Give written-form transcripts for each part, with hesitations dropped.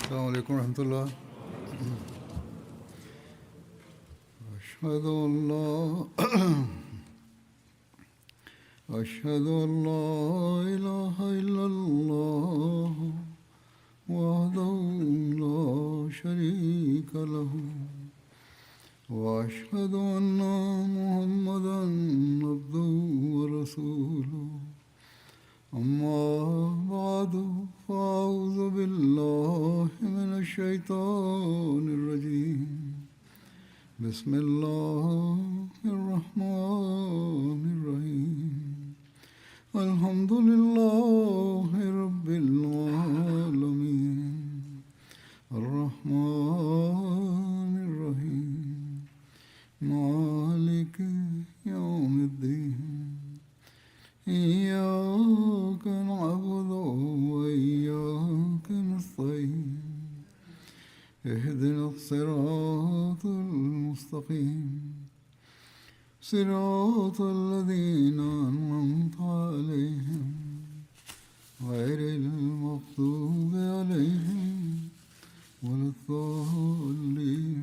السلام عليكم ورحمة الله. أشهد أن لا أشهد أن لا إله إلا الله وحده لا شريك له وأشهد أن محمدا عبده ورسوله أما بعد فأعوذ بالله من الشيطان الرجيم بسم الله الرحمن الرحيم الحمد لله رب العالمين الرحمن الرحيم مالك يوم الدين إياك نعبد وإياك نستعين اهدنا الصراط المستقيم صراط الذين أنعمت عليهم غير المغضوب عليهم ولا الضالين.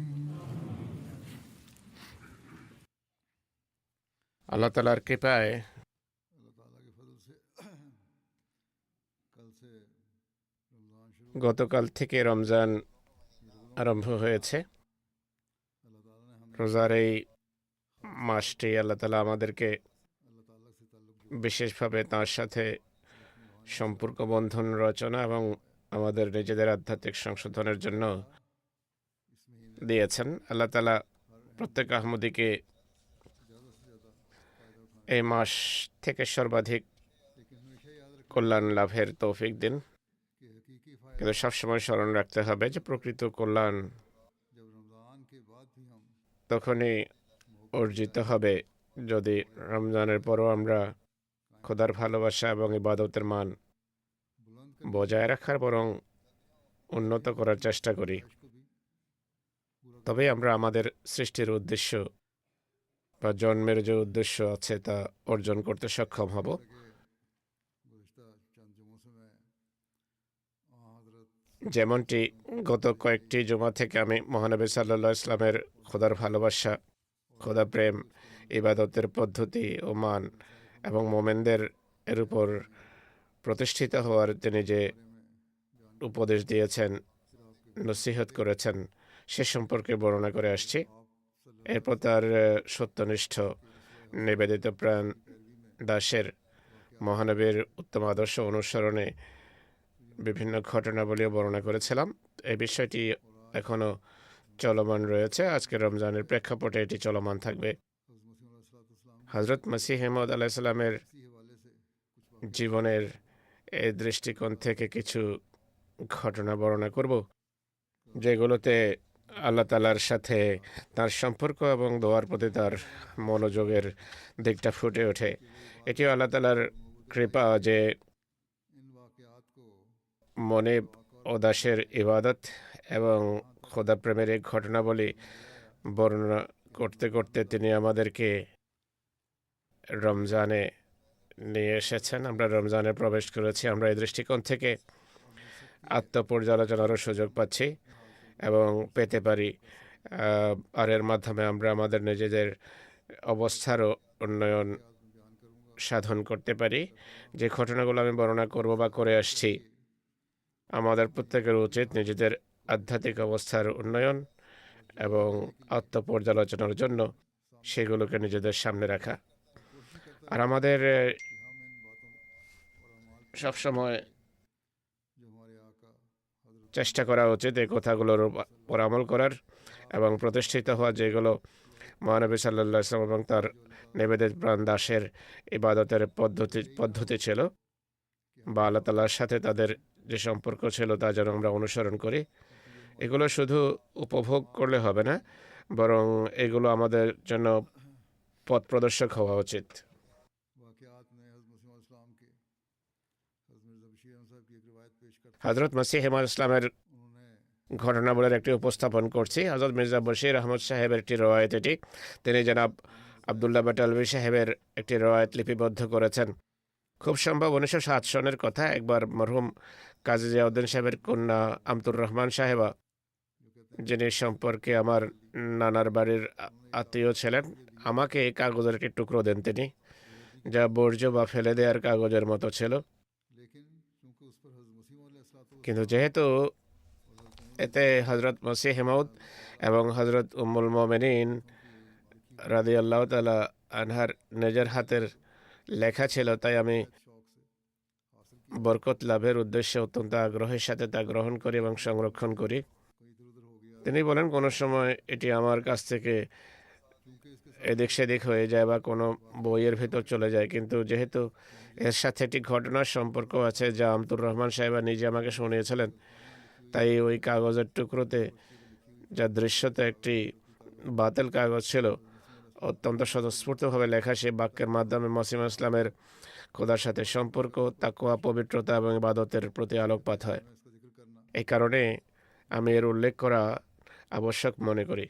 আল্লাহ তাআলার কৃপায় গতকাল থেকে রমজান আরম্ভ হয়েছে। রোজার এই মাসটি আল্লাহ তাআলা আমাদেরকে বিশেষভাবে তাঁর সাথে সম্পর্ক বন্ধন রচনা এবং আমাদের নিজেদের আধ্যাত্মিক সংশোধনের জন্য দিয়েছেন। আল্লাহ তাআলা প্রত্যেক আহমদীকে এই মাস থেকে সর্বাধিক কল্যাণ লাভের তৌফিক দিন। কিন্তু সবসময় স্মরণ রাখতে হবে যে প্রকৃত কল্যাণ তখনই অর্জিত হবে যদি রমজানের পরও আমরা খোদার ভালোবাসা এবং ইবাদতের মান বজায় রাখার বরং উন্নত করার চেষ্টা করি। তবে আমরা আমাদের সৃষ্টির উদ্দেশ্য বা জন্মের যে উদ্দেশ্য আছে তা অর্জন করতে সক্ষম হব। যেমনটি গত কয়েকটি জুমা থেকে আমি মহানবী সাল্লাল্লাহু আলাইহি ওয়াসাল্লামের খোদার ভালোবাসা, খোদা প্রেম, ইবাদতের পদ্ধতি ও মান এবং মোমেনদের এর উপর প্রতিষ্ঠিত হওয়ার তিনি যে উপদেশ দিয়েছেন, নসিহত করেছেন, সে সম্পর্কে বর্ণনা করে আসছি। এরপর তার সত্যনিষ্ঠ নিবেদিত প্রাণ দাসের মহানবীর উত্তম আদর্শ অনুসরণে বিভিন্ন ঘটনাবলীও বর্ণনা করেছিলাম। এই বিষয়টি এখনও চলমান রয়েছে। আজকে রমজানের প্রেক্ষাপটে এটি চলমান থাকবে। হযরত মসিহ মাউদ আলাইহিস সালামের জীবনের এই দৃষ্টিকোণ থেকে কিছু ঘটনা বর্ণনা করব, যেগুলোতে আল্লাহ তাআলার সাথে তার সম্পর্ক এবং দোয়ার প্রতি তার মনোযোগের দিকটা ফুটে ওঠে। এটিও আল্লাহ তাআলার কৃপা যে মনিব ও দাসের ইবাদত এবং খোদা প্রেমের এই ঘটনাবলী বর্ণনা করতে করতে তিনি আমাদেরকে রমজানে নিয়ে এসেছেন। আমরা রমজানে প্রবেশ করেছি। আমরা এই দৃষ্টিকোণ থেকে আত্মপর্যালোচনারও সুযোগ পাচ্ছি এবং পেতে পারি। আর এর মাধ্যমে আমরা আমাদের নিজেদের অবস্থারও উন্নয়ন সাধন করতে পারি। যে ঘটনাগুলো আমি বর্ণনা করব বা করে আসছি, আমাদের প্রত্যেকের উচিত নিজেদের আধ্যাত্মিক অবস্থার উন্নয়ন এবং আত্মপর্যালোচনার জন্য সেগুলোকে নিজেদের সামনে রাখা। আর আমাদের সবসময় চেষ্টা করা উচিত এই কথাগুলোর উপর আমল করার এবং প্রতিষ্ঠিত হওয়া, যেগুলো মহানবী সাল্লাল্লাহু আলাইহি ওয়াসাল্লাম এবং তার নিবেদিত প্রাণ দাসের ইবাদতের পদ্ধতি ছিল বা আল্লাহ তাআলার সাথে তাদের যে সম্পর্ক ছিল তা যেন আমরা অনুসরণ করি। এগুলো শুধু উপভোগ করলে হবে না, বরং এগুলো আমাদের জন্য পথ প্রদর্শক হওয়া উচিত। হযরত মসিহ মাউদ ইসলামের ঘটনাবলীর একটি উপস্থাপন করছি। হযরত মির্জা বশির আহমদ সাহেবের একটি রওয়ায়েত এটি। তিনি জনাব আবদুল্লাহ বাটালভি সাহেবের একটি রওয়ায়েত লিপিবদ্ধ করেছেন। খুব সম্ভব 1907 সনের কথা। একবার মরহুম কাজী জিয়াউদ্দিন সাহেবের কন্যা আমতুর রহমান সাহেবা, যিনি সম্পর্কে আমার নানার বাড়ির আত্মীয় ছিলেন, আমাকে কাগজের একটি টুকরো দেন তিনি, যা বর্জ্য বা ফেলে দেওয়ার কাগজের মতো ছিল। কিন্তু যেহেতু এতে হজরত মসিহ মাউদ এবং হজরত উম্মুল মোমেনিন রাদিয়াল্লাহু তাআলা আনহার নিজের হাতের লেখা ছিল, তাই আমি বরকত লাভের উদ্দেশ্যে অত্যন্ত আগ্রহের সাথে তা গ্রহণ করি এবং সংরক্ষণ করি। তিনি বলেন কোনো সময় এটি আমার কাছ থেকে এদিক সেদিক হয়ে যায় বা কোনো বইয়ের ভেতর চলে যায়, কিন্তু যেহেতু এর সাথে একটি ঘটনার সম্পর্ক আছে যা আমতুর রহমান সাহেবা নিজে আমাকে শুনিয়েছিলেন, তাই ওই কাগজের টুকরোতে, যা দৃশ্যতে একটি বাতিল কাগজ ছিল, অত্যন্ত স্বতঃস্ফূর্তভাবে লেখা সেই বাক্যের মাধ্যমে মসিহ ইসলামের খোদার সাথে সম্পর্ক, তাকওয়া, পবিত্রতা এবং ইবাদতের প্রতি আলোকপাত হয়। এই কারণে আমি এর উল্লেখ করা আবশ্যক মনে করি।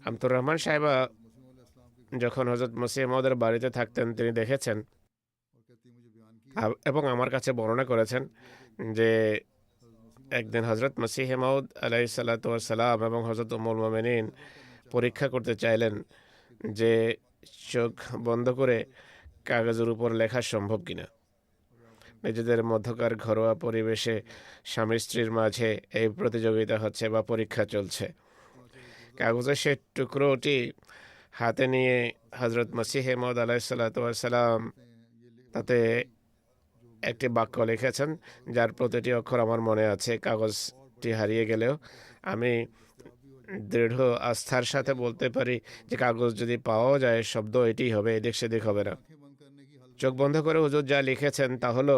আমতুর রহমান সাহেবা যখন হজরত মসিহ মাউদের বাড়িতে থাকতেন, তিনি দেখেছেন এবং আমার কাছে বর্ণনা করেছেন যে একদিন হজরত মসিহ মাউদ আলাইহিসসালাম এবং হজরত উম্মুল মোমেনিন পরীক্ষা করতে চাইলেন যে চোখ বন্ধ করে কাগজের উপর লেখা সম্ভব কিনা। নিজেদের মধ্যকার ঘরোয়া পরিবেশে স্বামী স্ত্রীর মাঝে এই প্রতিযোগিতা হচ্ছে বা পরীক্ষা চলছে। কাগজের সে টুকরোটি হাতে নিয়ে হজরত মসিহ মাউদ আলাইহিসসালাম তাতে একটি বাক্য লিখেছেন, যার প্রতিটি অক্ষর আমার মনে আছে। কাগজটি হারিয়ে গেলেও আমি দৃঢ় আস্থার সাথে বলতে পারি যে কাগজ যদি পাওয়া যায়, শব্দ এটি হবে, এদিক সেদিক হবে না। চোখ বন্ধ করে হুজুর যা লিখেছেন তা হলো,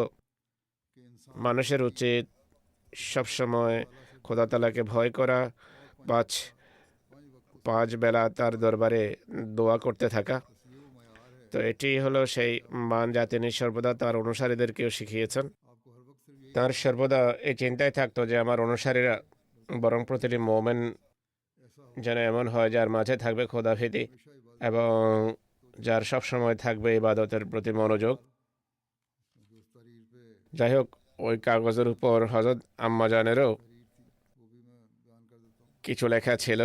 মানুষের উচিত সবসময় খোদা তাআলাকে ভয় করা, পাঁচ বেলা তার দরবারে দোয়া করতে থাকা। তো এটি হলো সেই মান যা তিনি সর্বদা তার অনুসারীদেরকেও শিখিয়েছেন। তার সর্বদা এই চিন্তায় থাকতো যে আমার অনুসারীরা, বরং প্রতিটি মোমেন যেন এমন হয় যার মাঝে থাকবে খোদাভীতি এবং যার সব সময় থাকবে ইবাদতের প্রতি মনোযোগ। যাই হোক, ওই কাগজের উপর হযরত আম্মা জানেরও কিছু লেখা ছিল,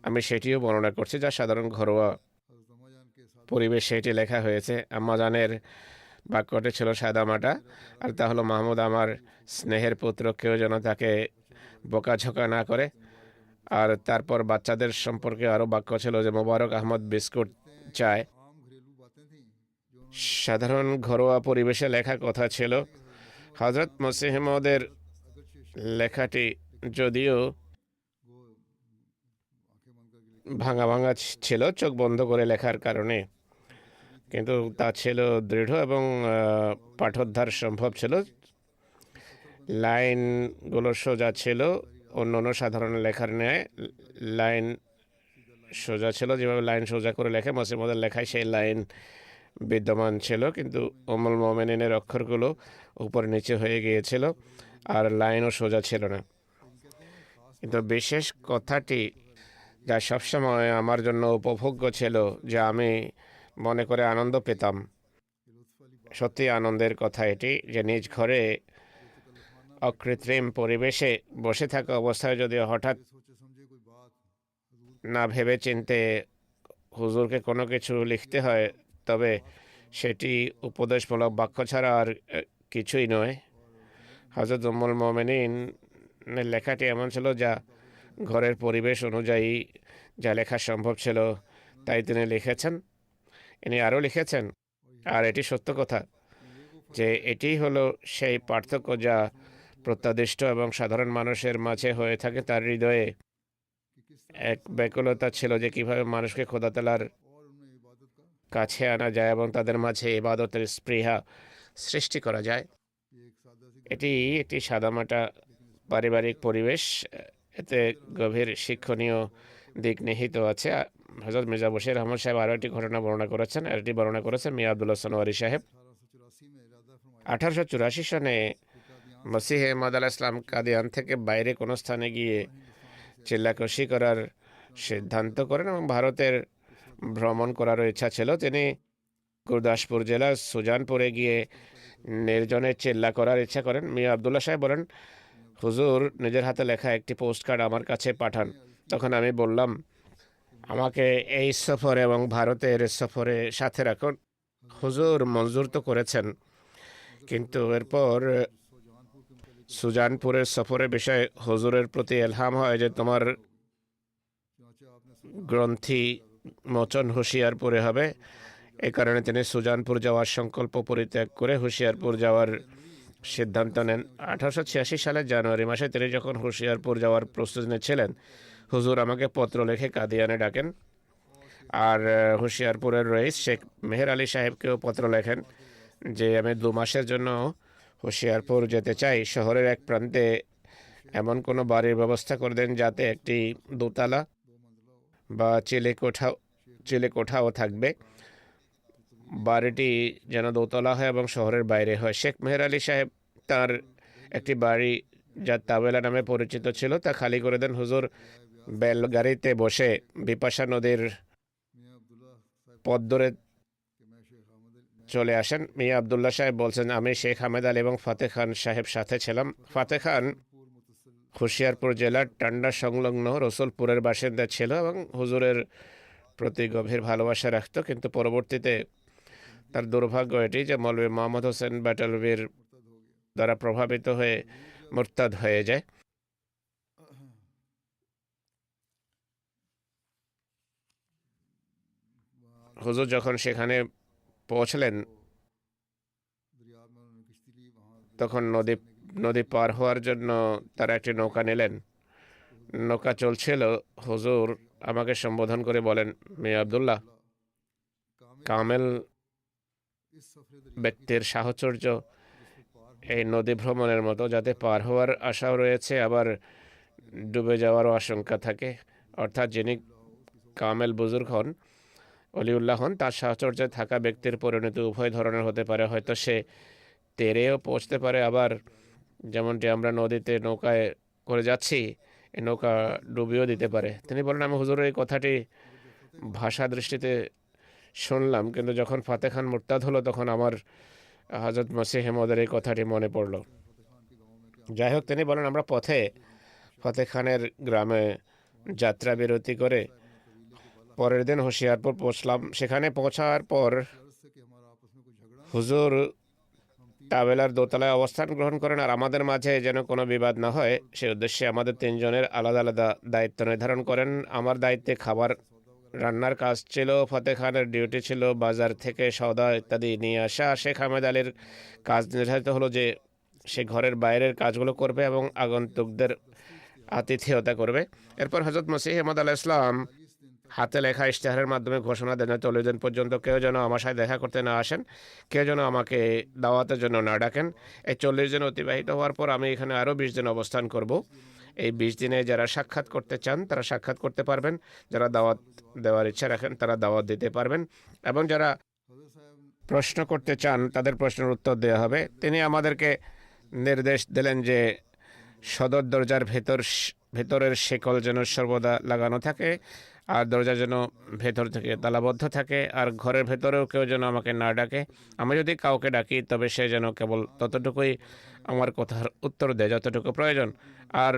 আমি সেটিও বর্ণনা করছি, যা সাধারণ ঘরোয়া পরিবেশে এটি লেখা হয়েছে। আম্মা জানের বাক্যটি ছিল সাদামাটা, আর তা হলো, মাহমুদ আমার স্নেহের পুত্র, কেউ যেন তাকে বোকাঝোকা না করে। আর তারপর বাচ্চাদের সম্পর্কে আরও বাক্য ছিল যে মোবারক আহমদ বিস্কুট চায়। সাধারণ ঘরোয়া পরিবেশে লেখা কথা ছিল। হজরত মসিহ মাউদের লেখাটি যদিও ভাঙা ভাঙা ছিল চোখ বন্ধ করে লেখার কারণে, কিন্তু তা ছিল দৃঢ় এবং পাঠোদ্ধার সম্ভব ছিল। লাইনগুলো সোজা ছিল, অন্য অন্য সাধারণ লেখার ন্যায় লাইন সোজা ছিল। যেভাবে লাইন সোজা করে লেখে, মসিহ মাউদের লেখায় সেই লাইন বিদ্যমান ছিল, কিন্তু উম্মুল মোমেনিনের অক্ষরগুলো উপর নিচে হয়ে গিয়েছিল আর লাইনও সোজা ছিল না। কিন্তু বিশেষ কথাটি যা সবসময় আমার জন্য উপভোগ্য ছিল, যা আমি মনে করে আনন্দ পেতাম, সত্যি আনন্দের কথা এটি, যে নিজ ঘরে অকৃত্রিম পরিবেশে বসে থাকা অবস্থায় যদি হঠাৎ না ভেবে চিনতে হুজুরকে কোনো কিছু লিখতে হয়, তবে সেটি উপদেশমূলক বাক্য ছাড়া আর কিছুই নয়। হযরত উম্মুল মোমেনিনের লেখাটি এমন ছিল যা ঘরের পরিবেশ অনুযায়ী যা লেখা সম্ভব ছিল তাই তিনি লিখেছেন। ইনি আরও লিখেছেন, আর এটি সত্য কথা, যে এটি হলো সেই পার্থক্য যা প্রত্যাদিষ্ট এবং সাধারণ মানুষের মাঝে হয়ে থাকে। তার হৃদয়ে এক ব্যাকুলতা ছিল যে কিভাবে মানুষকে খোদা তাআলার কাছে আনা যায় এবং তাদের মাঝে ইবাদতের স্পৃহা সৃষ্টি করা যায়। এটি একটি সাদামাটা পারিবারিক পরিবেশ, এতে গভীর শিক্ষণীয় দিক নিহিত আছে। হযরত মির্জা বশির আহমদ সাহেব আরও একটি ঘটনা বর্ণনা করেছেন, এটি বর্ণনা করেছেন মিয়া আব্দুল্লাহ সনোয়ারি সাহেব। 1884 সনে মসিহ মাউদ আলাইহিস সালাম কাদিয়ান থেকে বাইরে কোনো স্থানে গিয়ে চিল্লাকষি করার সিদ্ধান্ত করেন এবং ভারতের ভ্রমণ করারও ইচ্ছা ছিল। তিনি গুরদাসপুর জেলার সুজানপুরে গিয়ে নির্জনে চিল্লা করার ইচ্ছা করেন। মিয়া আবদুল্লাহ সাহেব বলেন, হুজুর নিজের হাতে লেখা একটি পোস্ট কার্ড আমার কাছে পাঠান। তখন আমি বললাম, আমাকে এই সফরে এবং ভারতের সফরে সাথে রাখুন। হুজুর মঞ্জুর তো করেছেন, কিন্তু এরপর সুজানপুরের সফরের বিষয়ে হুজুরের প্রতি এলহাম হয় যে তোমার গ্রন্থি মোচন হুঁশিয়ারপুরে হবে। এ কারণে তিনি সুজানপুর যাওয়ার সংকল্প পরিত্যাগ করে হুঁশিয়ারপুর যাওয়ার সিদ্ধান্ত নেন। 1886 সালের জানুয়ারি মাসে তিনি যখন হুঁশিয়ারপুর যাওয়ার প্রস্তুতি নিচ্ছিলেন, হুজুর আমাকে পত্র লিখে কাদিয়ানে ডাকেন। আর হুঁশিয়ারপুরের রইস শেখ মেহের আলী সাহেবকেও পত্র লেখেন যে আমি 2 মাসের জন্য হুঁশিয়ারপুর যেতে চাই। শহরের এক প্রান্তে এমন কোনো বাড়ির ব্যবস্থা করে দেন যাতে একটি দোতলা বা চিলে কোঠাও থাকবে। বাড়িটি যেন দোতলা হয় এবং শহরের বাইরে হয়। শেখ মেহের আলী সাহেব তার একটি বাড়ি যা তাবেলা নামে পরিচিত ছিল তা খালি করে দেন। হুজুর বেলগাড়িতে বসে বিপাশা নদীর পথ ধরে চলে আসেন। মিয়া আবদুল্লাহ সাহেব বলছেন, আমি শেখ হামেদ আলী এবং ফাতে খান সাহেব সাথে ছিলাম। ফাতে খান হুঁশিয়ারপুর জেলার টান্ডা সংলগ্ন রসুলপুরের বাসিন্দা ছিল এবং হুজুরের প্রতি গভীর ভালোবাসা রাখত। কিন্তু পরবর্তীতে তার দুর্ভাগ্য এটি যে মৌলভী মোহাম্মদ হোসেন বাটালভির দ্বারা প্রভাবিত হয়ে মুরতাদ হয়ে যায়। হুজুর যখন সেখানে পৌঁছলেন তখন নদী পার হওয়ার জন্য তারা একটি নৌকা নিলেন। নৌকা চলছিল। হুজুর আমাকে সম্বোধন করে বলেন, মিয়া আবদুল্লাহ, কামেল ব্যক্তির সাহচর্য এই নদী ভ্রমণের মতো, যাতে পার হওয়ার আশাও রয়েছে আবার ডুবে যাওয়ারও আশঙ্কা থাকে। অর্থাৎ যিনি কামেল বুজুর্গ হন, অলিউল্লাহ হন, তার সাহচর্যে থাকা ব্যক্তির পরিণতি উভয় ধরনের হতে পারে। হয়তো সে তেরেও পৌঁছতে পারে, আবার যেমনটি আমরা নদীতে নৌকায় করে যাচ্ছি, এই নৌকা ডুবিয়েও দিতে পারে। তিনি বলেন, আমি হুজুরের এই কথাটি ভাষা দৃষ্টিতে শুনলাম, কিন্তু যখন ফাতে খান মুরতাদ হলো তখন আমার হযরত মসিহ মওউদের এই কথাটি মনে পড়ল। যাই হোক, তিনি বলেন, আমরা পথে ফাতে খানের গ্রামে যাত্রা বিরতি করে পরের দিন হুঁশিয়ারপুর পৌঁছলাম। সেখানে পৌঁছার পর হুজুর তাবেলার দোতলায় অবস্থান গ্রহণ করেন। আর আমাদের মাঝে যেন কোনো বিবাদ না হয় সে উদ্দেশ্যে আমাদের 3 জনের আলাদা আলাদা দায়িত্ব নির্ধারণ করেন। আমার দায়িত্বে খাবার রান্নার কাজ ছিল, ফতে খানের ডিউটি ছিল বাজার থেকে সওদা ইত্যাদি নিয়ে আসা। শেখ হামেদ আলীর কাজ নির্ধারিত হলো যে সে ঘরের বাইরের কাজগুলো করবে এবং আগন্তুকদের আতিথেয়তা করবে। এরপর হযরত মসিহ মাউউদ আলাইহিস সালাম হাতে লেখা ইশতেহারের মাধ্যমে ঘোষণা দেন, 40 দিন পর্যন্ত কেউ যেন আমার সাথে দেখা করতে না আসেন, কেউ যেন আমাকে দাওয়াতের জন্য না ডাকেন। এই 40 দিন অতিবাহিত হওয়ার পর আমি এখানে আরও 20 দিন অবস্থান করব। এই 20 দিনে যারা সাক্ষাৎ করতে চান তারা সাক্ষাৎ করতে পারবেন, যারা দাওয়াত দেওয়ার ইচ্ছা রাখেন তারা দাওয়াত দিতে পারবেন, এবং যারা প্রশ্ন করতে চান তাদের প্রশ্নের উত্তর দেওয়া হবে। তিনি আমাদেরকে নির্দেশ দিলেন যে সদর দরজার ভেতরের শেকল যেন সর্বদা লাগানো থাকে, আর দরজা যেন ভেতর থেকে তালাবদ্ধ থাকে, আর ঘরের ভেতরেও কেউ যেন আমাকে না ডাকে। আমি যদি কাউকে ডাকি তবে সে যেন কেবল ততটুকুই আমার কথার উত্তর দেয় যতটুকু প্রয়োজন। আর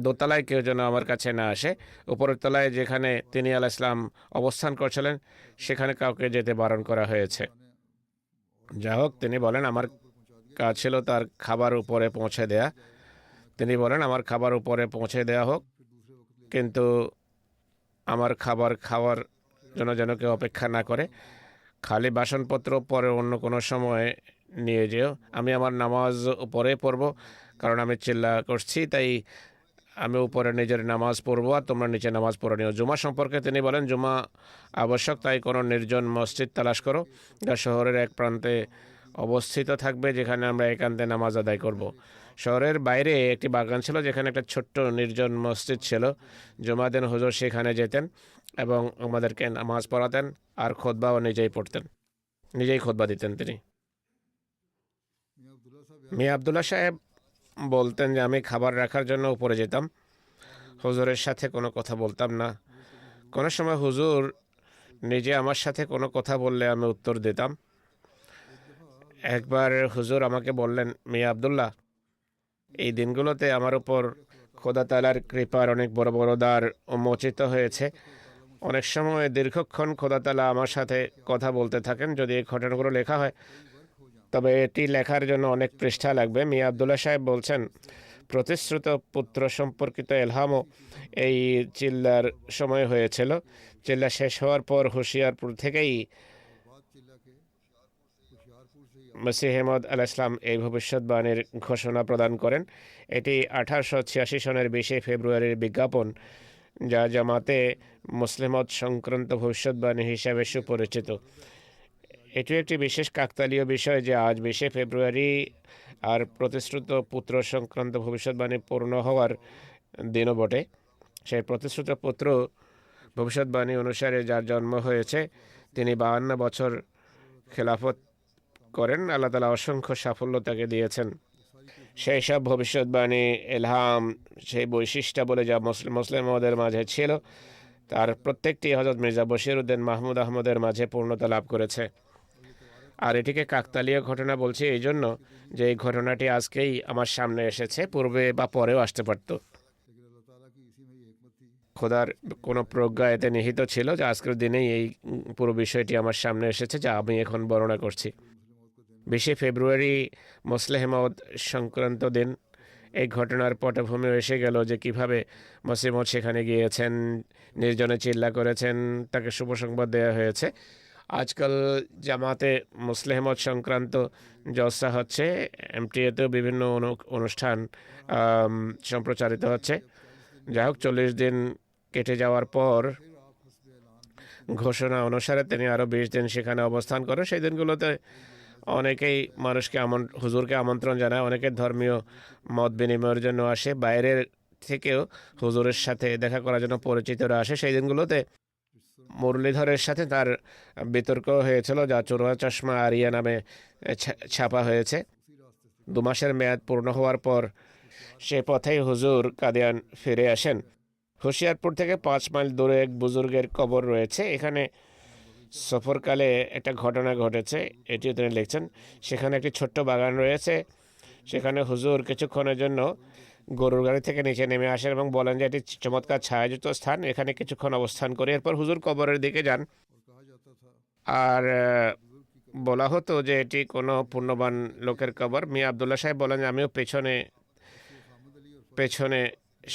দোতলায় কেউ যেন আমার কাছে না আসে। উপরের তলায় যেখানে তিনি আলাইহিস সালাম অবস্থান করছিলেন সেখানে কাউকে যেতে বারণ করা হয়েছে। যা হোক, তিনি বলেন আমার কাজ ছিল তার খাবার উপরে পৌঁছে দেয়া। তিনি বলেন আমার খাবার উপরে পৌঁছে দেয়া হোক, কিন্তু আমার খাবার খাওয়ার জন্য যেন কেউ অপেক্ষা না করে। খালি বাসনপত্র পরে অন্য কোনো সময় নিয়ে যেও। আমি আমার নামাজ উপরে পড়ব, কারণ আমি চিল্লা করছি, তাই আমি উপরে নিজের নামাজ পড়বো আর তোমরা নিচে নামাজ পড়ে নিও। জুমা সম্পর্কে তিনি বলেন, জুমা আবশ্যক, তাই কোনো নির্জন মসজিদ তালাশ করো যা শহরের এক প্রান্তে অবস্থিত থাকবে, যেখানে আমরা একান্তে নামাজ আদায় করব। শহরের বাইরে একটি বাগান ছিল যেখানে একটা ছোট্ট নির্জন মসজিদ ছিল। জুমার দিন হুজুর সেখানে যেতেন এবং আমাদেরকে নামাজ পড়াতেন আর খুতবাও নিজেই পড়তেন, নিজেই খুতবা দিতেন তিনি। মিয়া আবদুল্লাহ সাহেব বলতেন যে আমি খাবার রাখার জন্য উপরে যেতাম, হুজুরের সাথে কোনো কথা বলতাম না। কোনো সময় হুজুর নিজে আমার সাথে কোনো কথা বললে আমি উত্তর দিতাম। একবার হুজুর আমাকে বললেন, মিয়া আবদুল্লাহ, এই দিনগুলোতে আমার উপর খোদা তাআলার কৃপার অনেক বড় বড় দ্বার উন্মোচিত হয়েছে। অনেক সময় দীর্ঘক্ষণ খোদা তাআলা আমার সাথে কথা বলতে থাকেন। যদি এই ঘটনাগুলো লেখা হয় তবে এটি লেখার জন্য অনেক পৃষ্ঠা লাগবে। মিয়া আবদুল্লাহ সাহেব বলছেন, প্রতিশ্রুত পুত্র সম্পর্কিত এলহামও এই চিল্লার সময় হয়েছিল। চিল্লা শেষ হওয়ার পর হুশিয়ারপুর থেকেই মসিহ মউদ আলাইহিস সালাম এই ভবিষ্যৎবাণীর ঘোষণা প্রদান করেন। এটি 1886 সনের 20 ফেব্রুয়ারির বিজ্ঞাপন, যা জামাতে মুসলিমত সংক্রান্ত ভবিষ্যৎবাণী হিসাবে সুপরিচিত। এটি একটি বিশেষ কাকতালীয় বিষয় যে আজ 20 ফেব্রুয়ারি আর প্রতিশ্রুত পুত্র সংক্রান্ত ভবিষ্যৎবাণী পূর্ণ হওয়ার দিনও বটে। সেই প্রতিশ্রুত পুত্র ভবিষ্যৎবাণী অনুসারে যার জন্ম হয়েছে, তিনি 52 বছর খেলাফত করেন। আল্লাহ তাআলা অসংখ্য সাফল্য তাকে দিয়েছেন। সেই সব ভবিষ্যৎবাণী, এলহাম, সেই বৈশিষ্ট্য বলে যা মুসলিমদের মাঝে ছিল, তার প্রত্যেকটি হযরত মির্জা বশিরউদ্দিন মাহমুদ আহমদের মাঝে পূর্ণতা লাভ করেছে। আর এটিকে কাকতালীয় ঘটনা বলছি এই জন্য যে এই ঘটনাটি আজকেই আমার সামনে এসেছে, পূর্বে বা পরেও আসতে পারত। খোদার কোনো প্রজ্ঞা এতে নিহিত ছিল যে আজকের দিনেই এই পুরো বিষয়টি আমার সামনে এসেছে, যা আমি এখন বর্ণনা করছি। 20 ফেব্রুয়ারি মসলেহ মউদ সংক্রান্ত দিন। এই ঘটনার পটভূমি এসে গেল যে কিভাবে মসিহ মউদ সেখানে গিয়েছেন, নির্জনে চিল্লা করেছেন, তাকে শুভ সংবাদ দেওয়া হয়েছে। আজকাল জামাতে মুসলেহ মউদ সংক্রান্ত জলসা হচ্ছে, এমটিএতেও বিভিন্ন অনুষ্ঠান সম্প্রচারিত হচ্ছে। যাই হোক, 40 দিন কেটে যাওয়ার পর ঘোষণা অনুসারে তিনি আরও 20 দিন সেখানে অবস্থান করেন। সেই দিনগুলোতে অনেকেই মানুষকে হুজুরকে আমন্ত্রণ জানায়, অনেকের ধর্মীয় মত বিনিময়ের জন্য আসে, বাইরের থেকেও হুজুরের সাথে দেখা করার জন্য পরিচিতরা আসে। সেই দিনগুলোতে মুরলীধরের সাথে তার বিতর্ক হয়েছিল, যা চোরা চশমা আরিয়া নামে ছাপা হয়েছে। 2 মাসের মেয়াদ পূর্ণ হওয়ার পর সে পথেই হুজুর কাদিয়ান ফিরে আসেন। হুশিয়ারপুর থেকে 5 মাইল দূরে এক বুজুর্গের কবর রয়েছে। এখানে সফরকালে একটা ঘটনা ঘটেছে, এটিও তিনি লিখছেন। সেখানে একটি ছোট্ট বাগান রয়েছে। সেখানে হুজুর কিছুক্ষণের জন্য গরুর গাড়ি থেকে নিচে নেমে আসেন এবং বলেন যে এটি চমৎকার ছায়াযুক্ত স্থান, এখানে কিছুক্ষণ অবস্থান করি। এরপর হুজুর কবরের দিকে যান। আর বলা হতো যে এটি কোনো পুণ্যবান লোকের কবর। মিয়া আবদুল্লাহ সাহেব বলেন, আমিও পেছনে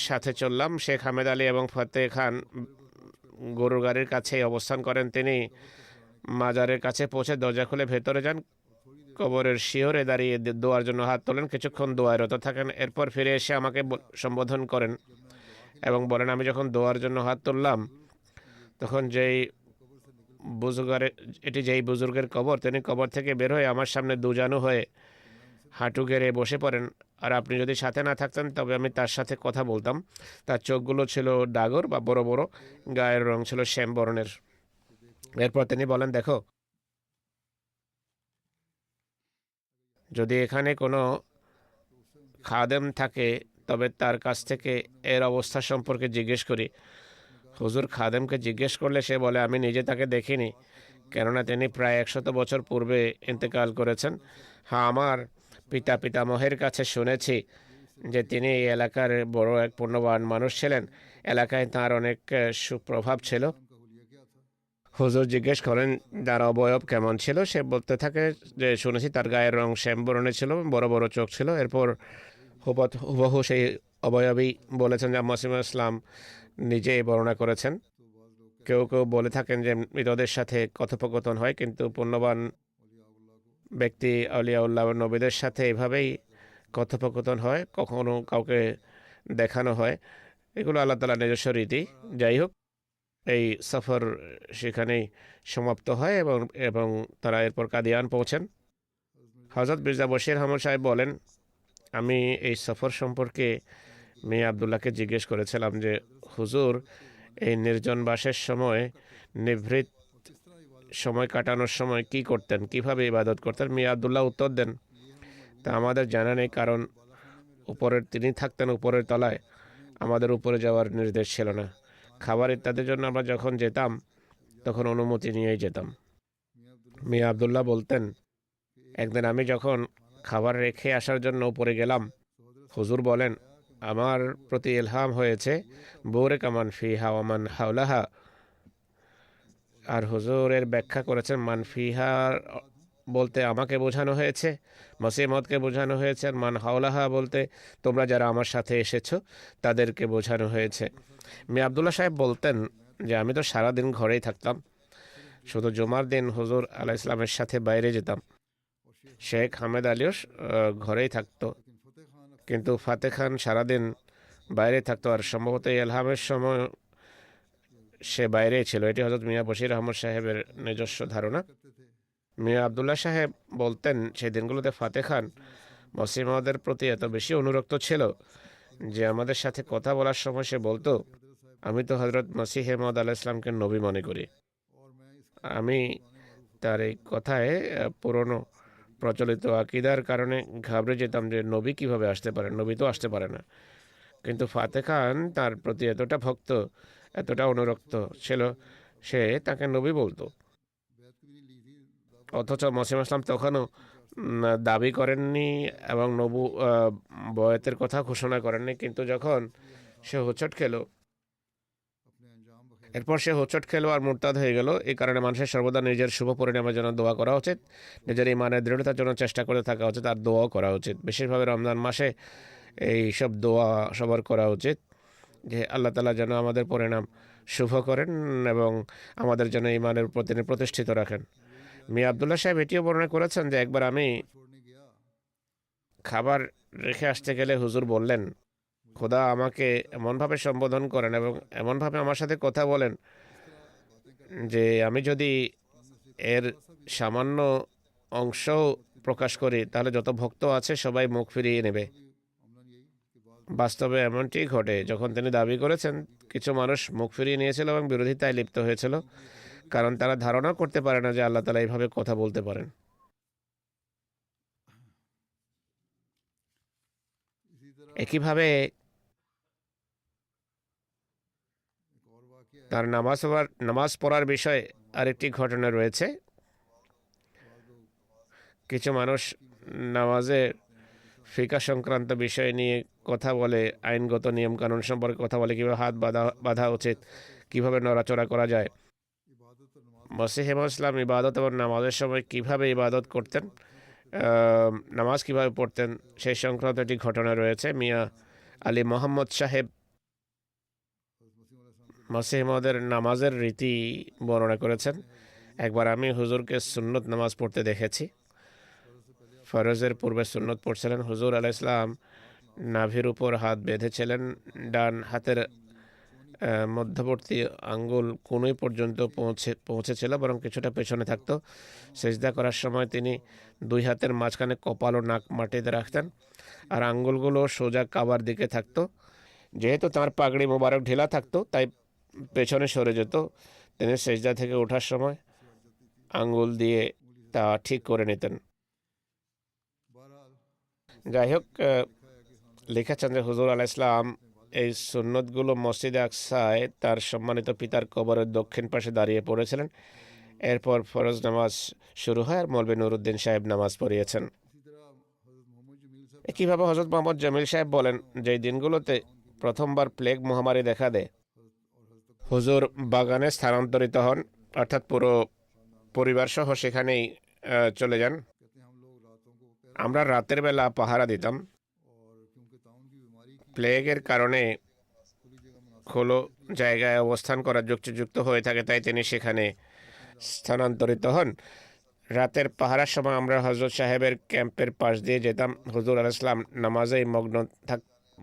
সাথে চললাম। শেখ হামেদ আলী এবং ফতেহ খান গরুর গাড়ির কাছেই অবস্থান করেন। তিনি মাজারের কাছে পৌঁছে দরজা খুলে ভেতরে যান। কবরের শিহরে দাঁড়িয়ে দোয়ার জন্য হাত তোলেন, কিছুক্ষণ দোয়ায় রত থাকেন। এরপর ফিরে এসে আমাকে সম্বোধন করেন এবং বলেন, আমি যখন দোয়ার জন্য হাত তুললাম তখন যেই বুজুর্গের কবর, তিনি কবর থেকে বের হয়ে আমার সামনে দুজানু হয়ে হাঁটু গেড়ে বসে পড়েন। আর আপনি যদি সাথে না থাকতেন তবে আমি তার সাথে কথা বলতাম। তার চোখগুলো ছিল ডাগর বা বড় বড়, গায়ের রং ছিল শ্যাম বর্ণের। এরপর তিনি বলেন, দেখো, যদি এখানে কোনো খাদেম থাকে তবে তার কাছ থেকে এর অবস্থা সম্পর্কে জিজ্ঞেস করি। হুজুর খাদেমকে জিজ্ঞেস করলে সে বলে, আমি নিজে তাকে দেখিনি, কেননা তিনি প্রায় 100 বছর পূর্বে ইন্তেকাল করেছেন। হ্যাঁ, আমার পিতামহের কাছে শুনেছি যে তিনি এই এলাকার বড় এক পুণ্যবান মানুষ ছিলেন। এলাকায় তার অনেক সুপ্রভাব ছিল। হুজুর জিজ্ঞেস করেন তার অবয়ব কেমন ছিল। সে বলতে থাকে যে শুনেছি তার গায়ের রং শ্যাম বর্ণের ছিল, বড় বড় চোখ ছিল। এরপর হুবহু সেই অবয়বই বলেছেন যা মসিহ ইসলাম নিজেই বর্ণনা করেছেন। কেউ কেউ বলে থাকেন যে মৃতদের সাথে কথোপকথন হয়, কিন্তু পুণ্যবান ব্যক্তি আউলিয়াউল্লাহ নবীদের সাথে এভাবেই কথোপকথন হয়, কখনো কাউকে দেখানো হয়। এগুলো আল্লাহ তাআলার নিজস্ব রীতি। যাই হোক, এই সফর সেখানেই সমাপ্ত হয় এবং তারা এরপর কাদিয়ান পৌঁছেন। হযরত মির্জা বশির আহমদ সাহেব বলেন, আমি এই সফর সম্পর্কে মিয়া আবদুল্লাহকে জিজ্ঞেস করেছিলাম যে হুজুর এই নির্জন বাসের সময়, নিভৃত সময় কাটানোর সময় কি করতেন, কিভাবে ইবাদত করতেন। মিয়া আবদুল্লাহ উত্তর দেন, তা আমাদের জানা নেই, কারণ তিনি থাকতেন উপরের তলায়, আমাদের উপরে যাওয়ার নির্দেশ ছিল না। খাবার ইত্যাদির জন্য আমরা যখন যেতাম তখন অনুমতি নিয়েই যেতাম। মিয়া আবদুল্লাহ বলতেন, একদিন আমি যখন খাবার রেখে আসার জন্য উপরে গেলাম, হুজুর বলেন, আমার প্রতি ইলহাম হয়েছে বোরে কামান ফিহা ওয়ামান হাওলাহা। আর হুজুরের ব্যাখ্যা করেছেন মানফিহা বলতে আমাকে বোঝানো হয়েছে, মসিহ মওদকে বোঝানো হয়েছে, আর মান হাওলাহা বলতে তোমরা যারা আমার সাথে এসেছো তাদেরকে বোঝানো হয়েছে। মিয়া আবদুল্লাহ সাহেব বলতেন যে আমি তো সারাদিন ঘরেই থাকতাম, শুধু জুমার দিন হুজুর আলাহ ইসলামের সাথে বাইরে যেতাম। শেখ হামেদ আলীও ঘরেই থাকতো, কিন্তু ফাতে খান সারাদিন বাইরে থাকতো, আর সম্ভবত এই এলহামের সময় সে বাইরেই ছিল। এটি হযরত মিয়া বশির আহমদ সাহেবের নিজস্ব ধারণা। মিয়া আবদুল্লাহ সাহেব বলতেন সেই দিনগুলোতে ফাতে খান মসিহ মাউদের প্রতি এত বেশি অনুরক্ত ছিল যে আমাদের সাথে কথা বলার সময় সে বলতো, আমি তো হযরত মসিহ মাউদ আলাইহিস সালামকে নবী মনে করি। আমি তার এই কথায় পুরনো প্রচলিত আকিদার কারণে ঘাবড়ে যেতাম যে নবী কিভাবে আসতে পারেন, নবী তো আসতে পারে না। কিন্তু ফাতে খান তার প্রতি এতটা ভক্ত, এতটা অনুরক্ত ছিল, সে তাকে নবী বলতো। অথচ মসিহ ইসলাম তখনও দাবি করেননি এবং বয়াতের কথা ঘোষণা করেননি। কিন্তু যখন সে হোঁচট খেলো, এরপর সে হোঁচট খেলো আর মুরতাদ হয়ে গেল। এই কারণে মানুষের সর্বদা নিজের শুভ পরিণামের জন্য দোয়া করা উচিত, নিজের ইমানের দৃঢ়তার জন্য চেষ্টা করে থাকা উচিত, আর দোয়াও করা উচিত। বিশেষভাবে রমজান মাসে এই সব দোয়া সবার করা উচিত যে আল্লাহ তাআলা যেন আমাদের পরিণাম শুভ করেন এবং আমাদের যেন ইমানের উপর তিনি প্রতিষ্ঠিত রাখেন। মিয়া আবদুল্লাহ সাহেব এটিও বর্ণনা করেছেন যে একবার আমি খাবার রেখে আসতে গেলে হুজুর বললেন, খোদা আমাকে এমনভাবে সম্বোধন করেন এবং এমনভাবে আমার সাথে কথা বলেন যে আমি যদি এর সামান্য অংশ প্রকাশ করি তাহলে যত ভক্ত আছে সবাই মুখ ফিরিয়ে নেবে। বাস্তবে এমনটি ঘটে। যখন তিনি দাবি করেছেন, কিছু মানুষ মুখ ফিরিয়ে নিয়েছিল এবং বিরোধিতায় লিপ্ত হয়েছিল, কারণ তারা ধারণা করতে পারে না যে আল্লাহ তাআলা এইভাবে কথা বলতে পারেন। একইভাবে তার নামাজ পড়ার বিষয়ে আরেকটি ঘটনা রয়েছে। কিছু মানুষ নামাজের ফিকা সংক্রান্ত বিষয় নিয়ে কথা বলে, আইনগত নিয়মকানুন সম্পর্কে কথা বলে, কীভাবে হাত বাঁধা উচিত, কীভাবে নড়াচড়া করা যায়। মসিহ মাউদ ইসলাম ইবাদত এবং নামাজের সময় কীভাবে ইবাদত করতেন, নামাজ কীভাবে পড়তেন, সেই সংক্রান্ত একটি ঘটনা রয়েছে। মিয়া আলী মোহাম্মদ সাহেব মসিহ মাউদের নামাজের রীতি বর্ণনা করেছেন। একবার আমি হুজুরকে সুন্নত নামাজ পড়তে দেখেছি। ফরজের পূর্বে সুন্নত পড়ছিলেন। হুজুর আলাইহিস সালাম নাভির উপর হাত বেঁধেছিলেন, ডান হাতের মধ্যবর্তী আঙ্গুল কোনোই পর্যন্ত পৌঁছেছিল, বরং কিছুটা পেছনে থাকতো। সেজদা করার সময় তিনি দুই হাতের মাঝখানে কপাল ও নাক মাটিতে রাখতেন, আর আঙ্গুলগুলো সোজা কাবার দিকে থাকতো। যেহেতু তাঁর পাগড়ি মোবারক ঢিলা থাকতো তাই পেছনে সরে যেত। তিনি সেজদা থেকে ওঠার সময় আঙ্গুল দিয়ে তা ঠিক করে নিতেন। যাই হোক, লিখেছেন যে হুজুর আলাইহিস সালাম এই সুন্নতগুলো মসজিদে আকসায় তার সম্মানিত পিতার কবরের দক্ষিণ পাশে দাঁড়িয়ে পড়েছিলেন। এরপর ফরজ নামাজ শুরু হয় আর মৌলভী নুরুদ্দিন সাহেব নামাজ পড়িয়েছেন। একইভাবে হযরত মোহাম্মদ জামিল সাহেব বলেন যে দিনগুলোতে প্রথমবার প্লেগ মহামারী দেখা দেয়, হুজুর বাগানে স্থানান্তরিত হন, অর্থাৎ পুরো পরিবার সহ সেখানেই চলে যান। আমরা রাতের বেলা পাহারা দিতাম। প্লেগের কারণে খোলো জায়গায় অবস্থান করা যুক্তিযুক্ত হয়ে থাকে, তাই তিনি সেখানে স্থানান্তরিত হন। রাতের পাহারার সময় আমরা হযরত সাহেবের ক্যাম্পের পাশ দিয়ে যেতাম। হুজুর আলাইহিস সালাম নামাজেই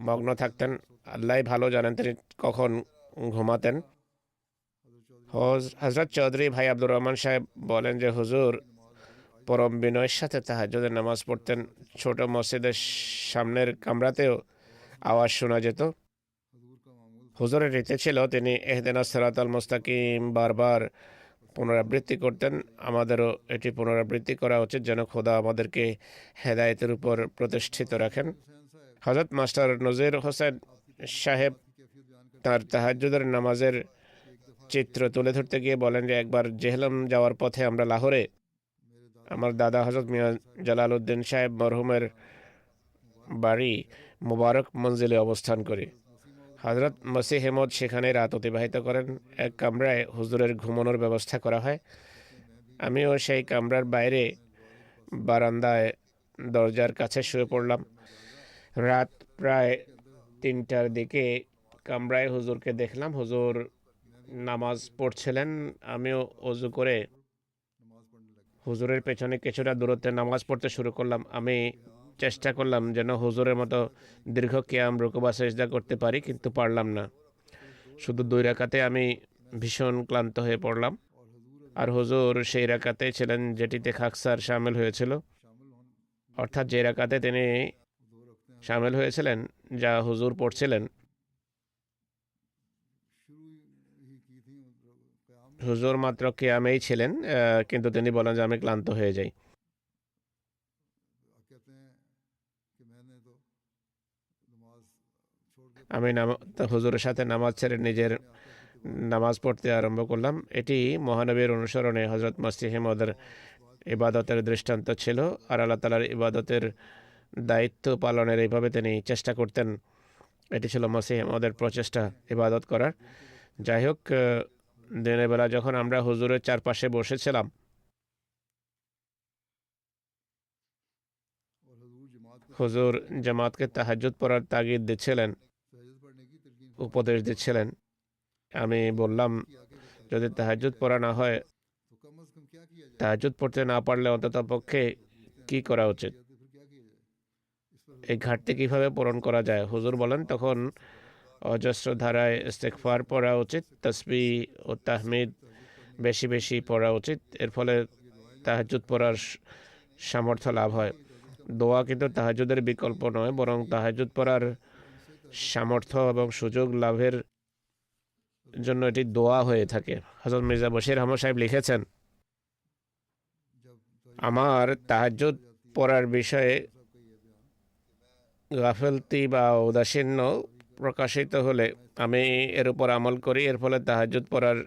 মগ্ন থাকতেন। আল্লাহ ভালো জানেন তিনি কখন ঘুমাতেন। হযরত চৌধুরী ভাই আব্দুর রহমান সাহেব বলেন যে হুজুর পরম বিনয়ের সাথে তাহাজ্জুদের নামাজ পড়তেন। ছোট মসজিদের সামনের কামরাতেও আওয়াজ শোনা যেত। হুজুরের রীতি ছিল তিনি ইহদিনাস সিরাতাল মুস্তাকিম বারবার পুনরাবৃত্তি করতেন। আমাদেরও এটি পুনরাবৃত্তি করা উচিত যেন খোদা আমাদেরকে হেদায়েতের উপর প্রতিষ্ঠিত রাখেন। হযরত মাস্টার নজির হোসেন সাহেব তার তাহাজ্জুদের নামাজের চিত্র তুলে ধরতে গিয়ে বলেন যে একবার জেহলম যাওয়ার পথে আমরা লাহোরে আমার দাদা হজরত মিয়া জালালউদ্দিন সাহেব মরহুমের বাড়ি মুবারক মঞ্জিলে অবস্থান করি। হজরত মসিহ হেমদ সেখানে রাত অতিবাহিত করেন। এক কামরায় হুজুরের ঘুমানোর ব্যবস্থা করা হয়। আমিও সেই কামরার বাইরে বারান্দায় দরজার কাছে শুয়ে পড়লাম। রাত প্রায় 3টার দিকে কামরায় হুজুরকে দেখলাম। হুজুর নামাজ পড়ছিলেন। আমিও অজু করে হুজুরের পেছনে কিছুটা দূরত্বে নামাজ পড়তে শুরু করলাম। আমি চেষ্টা করলাম যেন হুজুরের মতো দীর্ঘ কিয়াম রুকু বা সেজদা করতে পারি, কিন্তু পারলাম না। শুধু 2 রাকাতে আমি ভীষণ ক্লান্ত হয়ে পড়লাম। আর হুজুর সেই রাকাতে ছিলেন যেটিতে খাকসার সামিল হয়েছিল, অর্থাৎ যে রাকাতে তিনি সামিল হয়েছিলেন যা হুজুর পড়ছিলেন। হুজুর মাত্র কিয়ামেই ছিলেন, কিন্তু তিনি বলেন যে আমি ক্লান্ত হয়ে যাই। আমি হুজুরের সাথে নামাজ ছেড়ে নিজের নামাজ পড়তে আরম্ভ করলাম। এটি মহানবীর অনুসরণে হজরত মসিহ মদের ইবাদতের দৃষ্টান্ত ছিল। আর আল্লাহ তালার ইবাদতের দায়িত্ব পালনের এইভাবে তিনি চেষ্টা করতেন। এটি ছিল মসিহ মদের প্রচেষ্টা ইবাদত করার। যাই হোক, দিনের বেলা যখন আমরা হুজুরের চারপাশে বসেছিলাম, হুজুর জামাতকে তাহাজ্জুদ পড়ার তাগিদ দিচ্ছিলেন, উপদেশ দিচ্ছিলেন। আমি বললাম, যদি তাহাজ্জুদ পড়া না হয়, তাহাজ্জুদ পড়তে না পারলে অন্তত পক্ষে কি করা উচিত, এই ঘাটতি কিভাবে পূরণ করা যায়? হুজুর বলেন, তখন অজস্র ধারায় ইস্তেগফার পড়া উচিত, তাসবিহ ও তাহমিদ বেশি বেশি পড়া উচিত। এর ফলে তাহাজ্জুদ পড়ার সামর্থ্য লাভ হয়। দোয়া কিন্তু তাহাজ্জুদের বিকল্প নয়, বরং তাহাজ্জুদ পড়ার সামর্থ্য এবং সুযোগ লাভের জন্য এটি দোয়া হয়ে থাকে। হযরত মির্জা বশির আহমদ সাহেব লিখেছেন, আমার তাহাজ্জুদ পড়ার বিষয়ে গাফেলতি বা উদাসীন্য প্রকাশিত হলে আমি এর উপর আমল করি। এর ফলে তাহাজ্জুদ পড়ার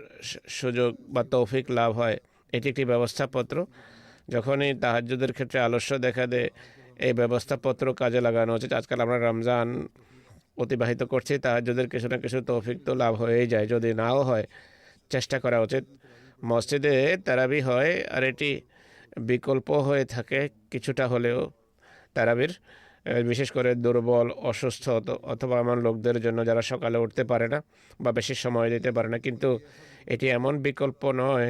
সুযোগ বা তৌফিক লাভ হয়। এটি একটি ব্যবস্থাপত্র। যখনই তাহাজ্জুদের ক্ষেত্রে আলস্য দেখা দেয়, এই ব্যবস্থাপত্র কাজে লাগানো উচিত। আজকাল আমরা রমজান অতিবাহিত করছি, তাহাজ্জুদের কিছু না কিছু তৌফিক তো লাভ হয়েই যায়। যদি নাও হয়, চেষ্টা করা উচিত। মসজিদে তারাবি হয়, আর এটি বিকল্প হয়ে থাকে কিছুটা হলেও তারাবির, বিশেষ করে দুর্বল, অসুস্থ অথবা এমন লোকদের জন্য যারা সকালে উঠতে পারে না বা বেশি সময় দিতে পারে না। কিন্তু এটি এমন বিকল্প নয়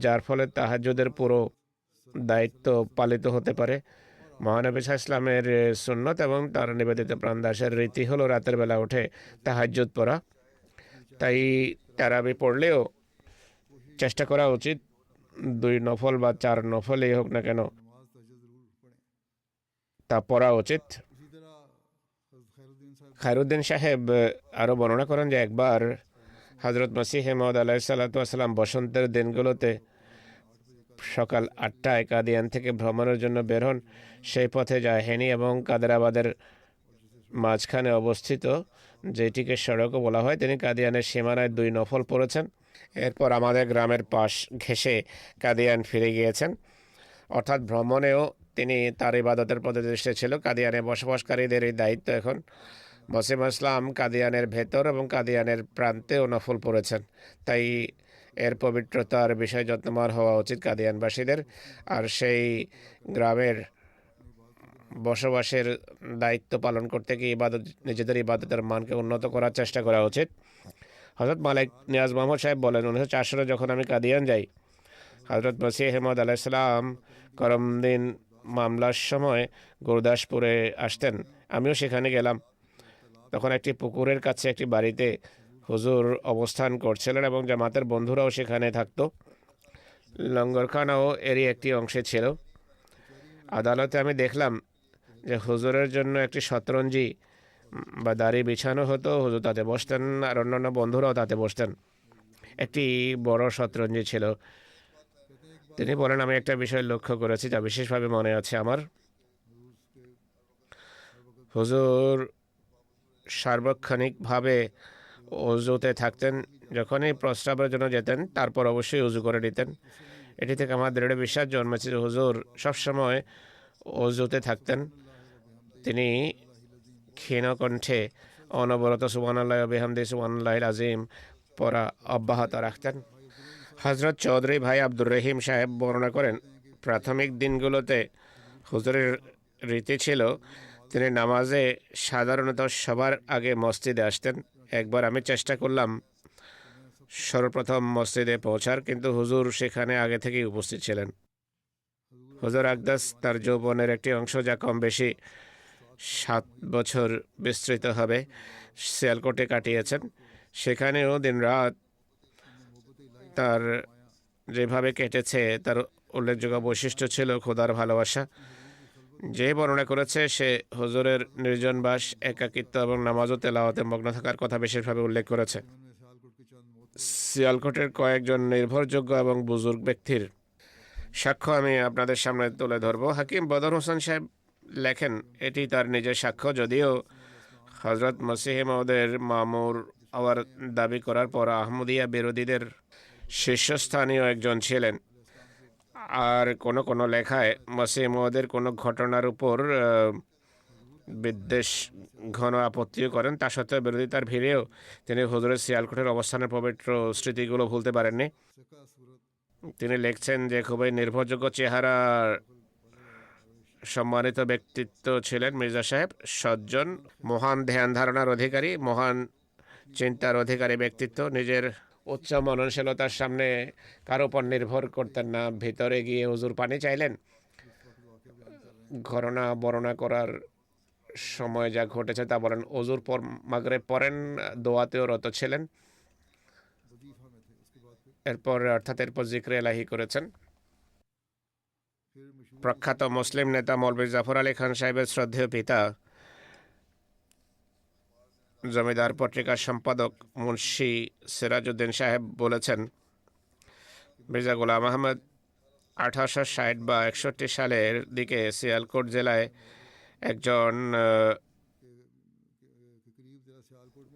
যার ফলে তাহাজ্জুদের পুরো দায়িত্ব পালিত হতে পারে। মহানবী সাল্লাল্লাহু আলাইহি ওয়াসাল্লামের সুন্নত এবং তার নিবেদিত প্রাণদাসের রীতি হলো রাতের বেলা উঠে তাহাজ্জুদ পড়া। তাই তারাবি পড়লেও চেষ্টা করা উচিত 2 নফল বা 4 নফলই হোক না কেন, তা পড়া উচিত। খায়রুদ্দিন সাহেব আরও বর্ণনা করেন যে একবার হজরত মসিহ মউদ আলাইহিসসালাম বসন্তের দিনগুলোতে সকাল 8টায় কাদিয়ান থেকে ভ্রমণের জন্য বের হন। সেই পথে যায় হেনি এবং কাদেরাবাদের মাঝখানে অবস্থিত, যেটিকে সড়কও বলা হয়। তিনি কাদিয়ানের সীমানায় 2 নফল পড়েছেন। এরপর আমাদের গ্রামের পাশ ঘেঁষে কাদিয়ান ফিরে গিয়েছেন। অর্থাৎ ভ্রমণেও তিনি তার ইবাদতের প্রতি দৃষ্টি ছিল। কাদিয়ানে বসবাসকারীদের এই দায়িত্ব এখন। মসিহ ইসলাম কাদিয়ানের ভেতর এবং কাদিয়ানের প্রান্তেও নফল পড়েছেন। তাই এর পবিত্রতার বিষয়ে যত্নবান হওয়া উচিত কাদিয়ানবাসীদের। আর সেই গ্রামের বসবাসের দায়িত্ব পালন করতে গিয়ে নিজেদের ইবাদতের মানকে উন্নত করার চেষ্টা করা উচিত। হযরত মালিক নিয়াজ মোহাম্মদ সাহেব বলেন, 1904 সালে যখন আমি কাদিয়ান যাই, হযরত মসিহ মউদ আলাইহিস সালাম করমদিন মামলার সময় গুরদাসপুরে আসতেন। আমিও সেখানে গেলাম। তখন একটি পুকুরের কাছে একটি বাড়িতে হুজুর অবস্থান করছিলেন এবং জামাতের বন্ধুরাও সেখানে থাকতো। লঙ্গরখানাও এরই একটি অংশে ছিল। আদালতে আমি দেখলাম যে হুজুরের জন্য একটি শতরঞ্জি বা দাড়ি বিছানো হতো। হুজুর তাতে বসতেন, আর অন্যান্য বন্ধুরাও তাতে বসতেন। একটি বড় শতরঞ্জি ছিল। তিনি বলেন, আমি একটা বিষয় লক্ষ্য করেছি যা বিশেষভাবে মনে আছে আমার। হুজুর সার্বক্ষণিকভাবে অজুতে থাকতেন। যখনই প্রস্রাবের জন্য যেতেন, তারপর অবশ্যই উজু করে নিতেন। এটি থেকে আমার দৃঢ় বিশ্বাস জন্মেছে যে হুজুর সবসময় অজুতে থাকতেন। তিনি ক্ষীণ কণ্ঠে অনবরত সুবহানাল্লাহ ওয়া বিহামদিহি সুবহানাল্লাহিল আযীম পড়া অব্যাহত রাখতেন। হযরত চৌধুরী ভাই আব্দুর রহিম সাহেব বর্ণনা করেন, প্রাথমিক দিনগুলোতে হুজুরের রীতি ছিল তিনি নামাজে সাধারণত সবার আগে মসজিদে আসতেন। একবার আমি চেষ্টা করলাম সর্বপ্রথম মসজিদে পৌঁছার, কিন্তু হুজুর সেখানে আগে থেকেই উপস্থিত ছিলেন। হুজুর আকদাস তার যৌবনের একটি অংশ, যা কম বেশি 7 বছর বিস্তৃত হবে, সিয়ালকোটে কাটিয়েছেন। সেখানেও দিনরাত তার যেভাবে কেটেছে তার উল্লেখযোগ্য বৈশিষ্ট্য ছিল খোদার ভালোবাসা। যে বর্ণনা করেছে সে হুজুরের নির্জনবাস, একাকিত্ব এবং নামাজ ও তেলাওয়াতে মগ্ন থাকার কথা বিশেষভাবে উল্লেখ করেছে। সিয়ালকোটের কয়েকজন নির্ভরযোগ্য এবং বুজুর্গ ব্যক্তির সাক্ষ্য আমি আপনাদের সামনে তুলে ধরব। হাকিম বদর হোসেন সাহেব লেখেন, এটি তার নিজের সাক্ষ্য, যদিও হজরত মসিহ মওদের মামুর হওয়ার দাবি করার পর আহমদিয়া বিরোধীদের শীর্ষস্থানীয় একজন ছিলেন। আর কোনো লেখায় মসিহ মওদের কোনো ঘটনার উপর বিদ্বেষ ঘন আপত্তিও করেন। তা সত্ত্বেও বিরোধিতার ভিড়েও তিনি হুজুরের সিয়ালকোটের অবস্থানের পবিত্র স্মৃতিগুলো ভুলতে পারেননি। তিনি লিখছেন যে খুবই নির্ভরযোগ্য চেহারা সম্মানিত ব্যক্তিত্ব ছিলেন মির্জা সাহেব। সজ্জন, মহান ধ্যান ধারণার অধিকারী, মহান চিন্তার অধিকারী ব্যক্তিত্ব। নিজের উচ্চ মননশীলতার সামনে কারো উপর নির্ভর করতেন না। ভিতরে গিয়ে হুজুর পানি চাইলেন, ঘটনা বর্ণনা করার সময় যা ঘটেছে তা বলেন। অজুর পর মাগরিব পড়েন, দোয়াতেও রত ছিলেন। এরপর জিক্রে এলাহি করেছেন। প্রখ্যাত মুসলিম নেতা মৌলভী জাফর আলী খান সাহেবের শ্রদ্ধেয় পিতা, জমিদার পত্রিকার সম্পাদক মুন্সি সিরাজউদ্দিন সাহেব বলেছেন, মির্জা গোলাম আহমদ 1860 বা 61 সালের দিকে সিয়ালকোট জেলায় একজন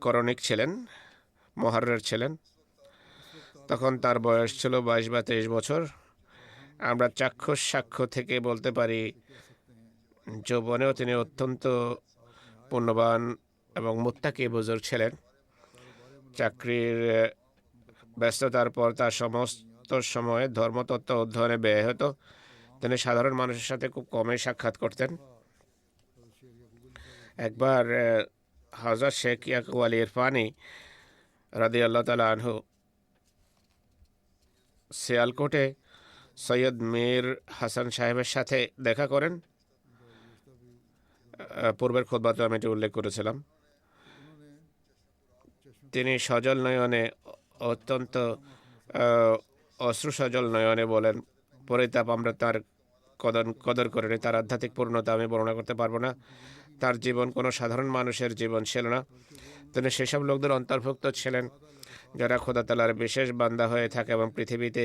করণিক ছিলেন, মহাররের ছিলেন। তখন তার বয়স ছিল 22 বা 23 বছর। আমরা চাক্ষুষ সাক্ষ্য থেকে বলতে পারি যৌবনেও তিনি অত্যন্ত পুণ্যবান এবং মুত্তাকি বুজুর্গ ছিলেন। চাকরির ব্যস্ততার পর তার সমস্ত সময় ধর্মতত্ত্ব অধ্যয়নে ব্যয় হতো। তিনি সাধারণ মানুষের সাথে খুব কমই সাক্ষাৎ করতেন। একবার হযরত শেখ ইয়াকুব আলী ইরফানি রাদিয়াল্লাহু তাআলা আনহু সিয়ালকোটে সৈয়দ মীর হাসান সাহেবের সাথে দেখা করেন। পূর্বের খুতবাতে আমি এটি উল্লেখ করেছিলাম। তিনি সজল নয়নে, অত্যন্ত অশ্রু সজল নয়নে বলেন, পরিতাপ আমরা তার কদর করিনি। তার আধ্যাত্মিক পূর্ণতা আমি বর্ণনা করতে পারবো না। তার জীবন কোনো সাধারণ মানুষের জীবন ছিল না। তিনি সেসব লোকদের অন্তর্ভুক্ত ছিলেন যারা খোদা তাআলার বিশেষ বান্দা হয়ে থাকে এবং পৃথিবীতে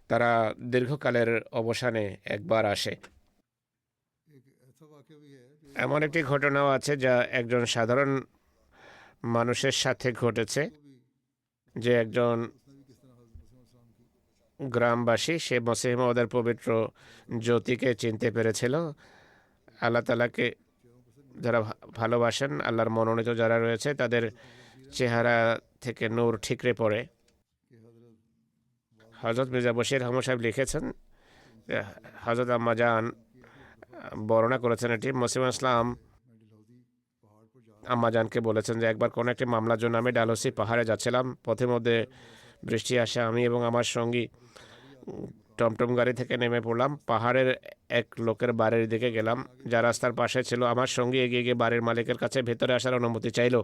তারা দীর্ঘকালের অবসানে একবার আসে। এমন একটি ঘটনাও আছে যা একজন সাধারণ মানুষের সাথে ঘটেছে, যে একজন গ্রামবাসী, সে মসিহ মওদের পবিত্র জ্যোতিকে চিনতে পেরেছিল। আল্লাহ তাআলাকে যারা ভালোবাসেন, আল্লাহর মনোনীত যারা রয়েছে, তাদের চেহারা থেকে নূর ঠিকরে পড়ে। হযরত মির্জা বশির আহমদ সাহেব লিখেছেন, হযরত আম্মা জান বর্ণনা করেছেন এটি। মসিহুল ইসলাম আম্মা জানকে বলেছেন যে একবার কোনো একটি মামলার জন্য আমি ডালহৌসি পাহাড়ে যাচ্ছিলাম। পথের মধ্যে বৃষ্টি আসে। আমি এবং আমার সঙ্গী টমটম গাড়ি থেকে নেমে পড়লাম। পাহাড়ের এক লোকের বাড়ির দিকে গেলাম, যা রাস্তার পাশে ছিল। আমার সঙ্গী এগিয়ে গিয়ে বাড়ির মালিকের কাছে ভেতরে আসার অনুমতি চাইল,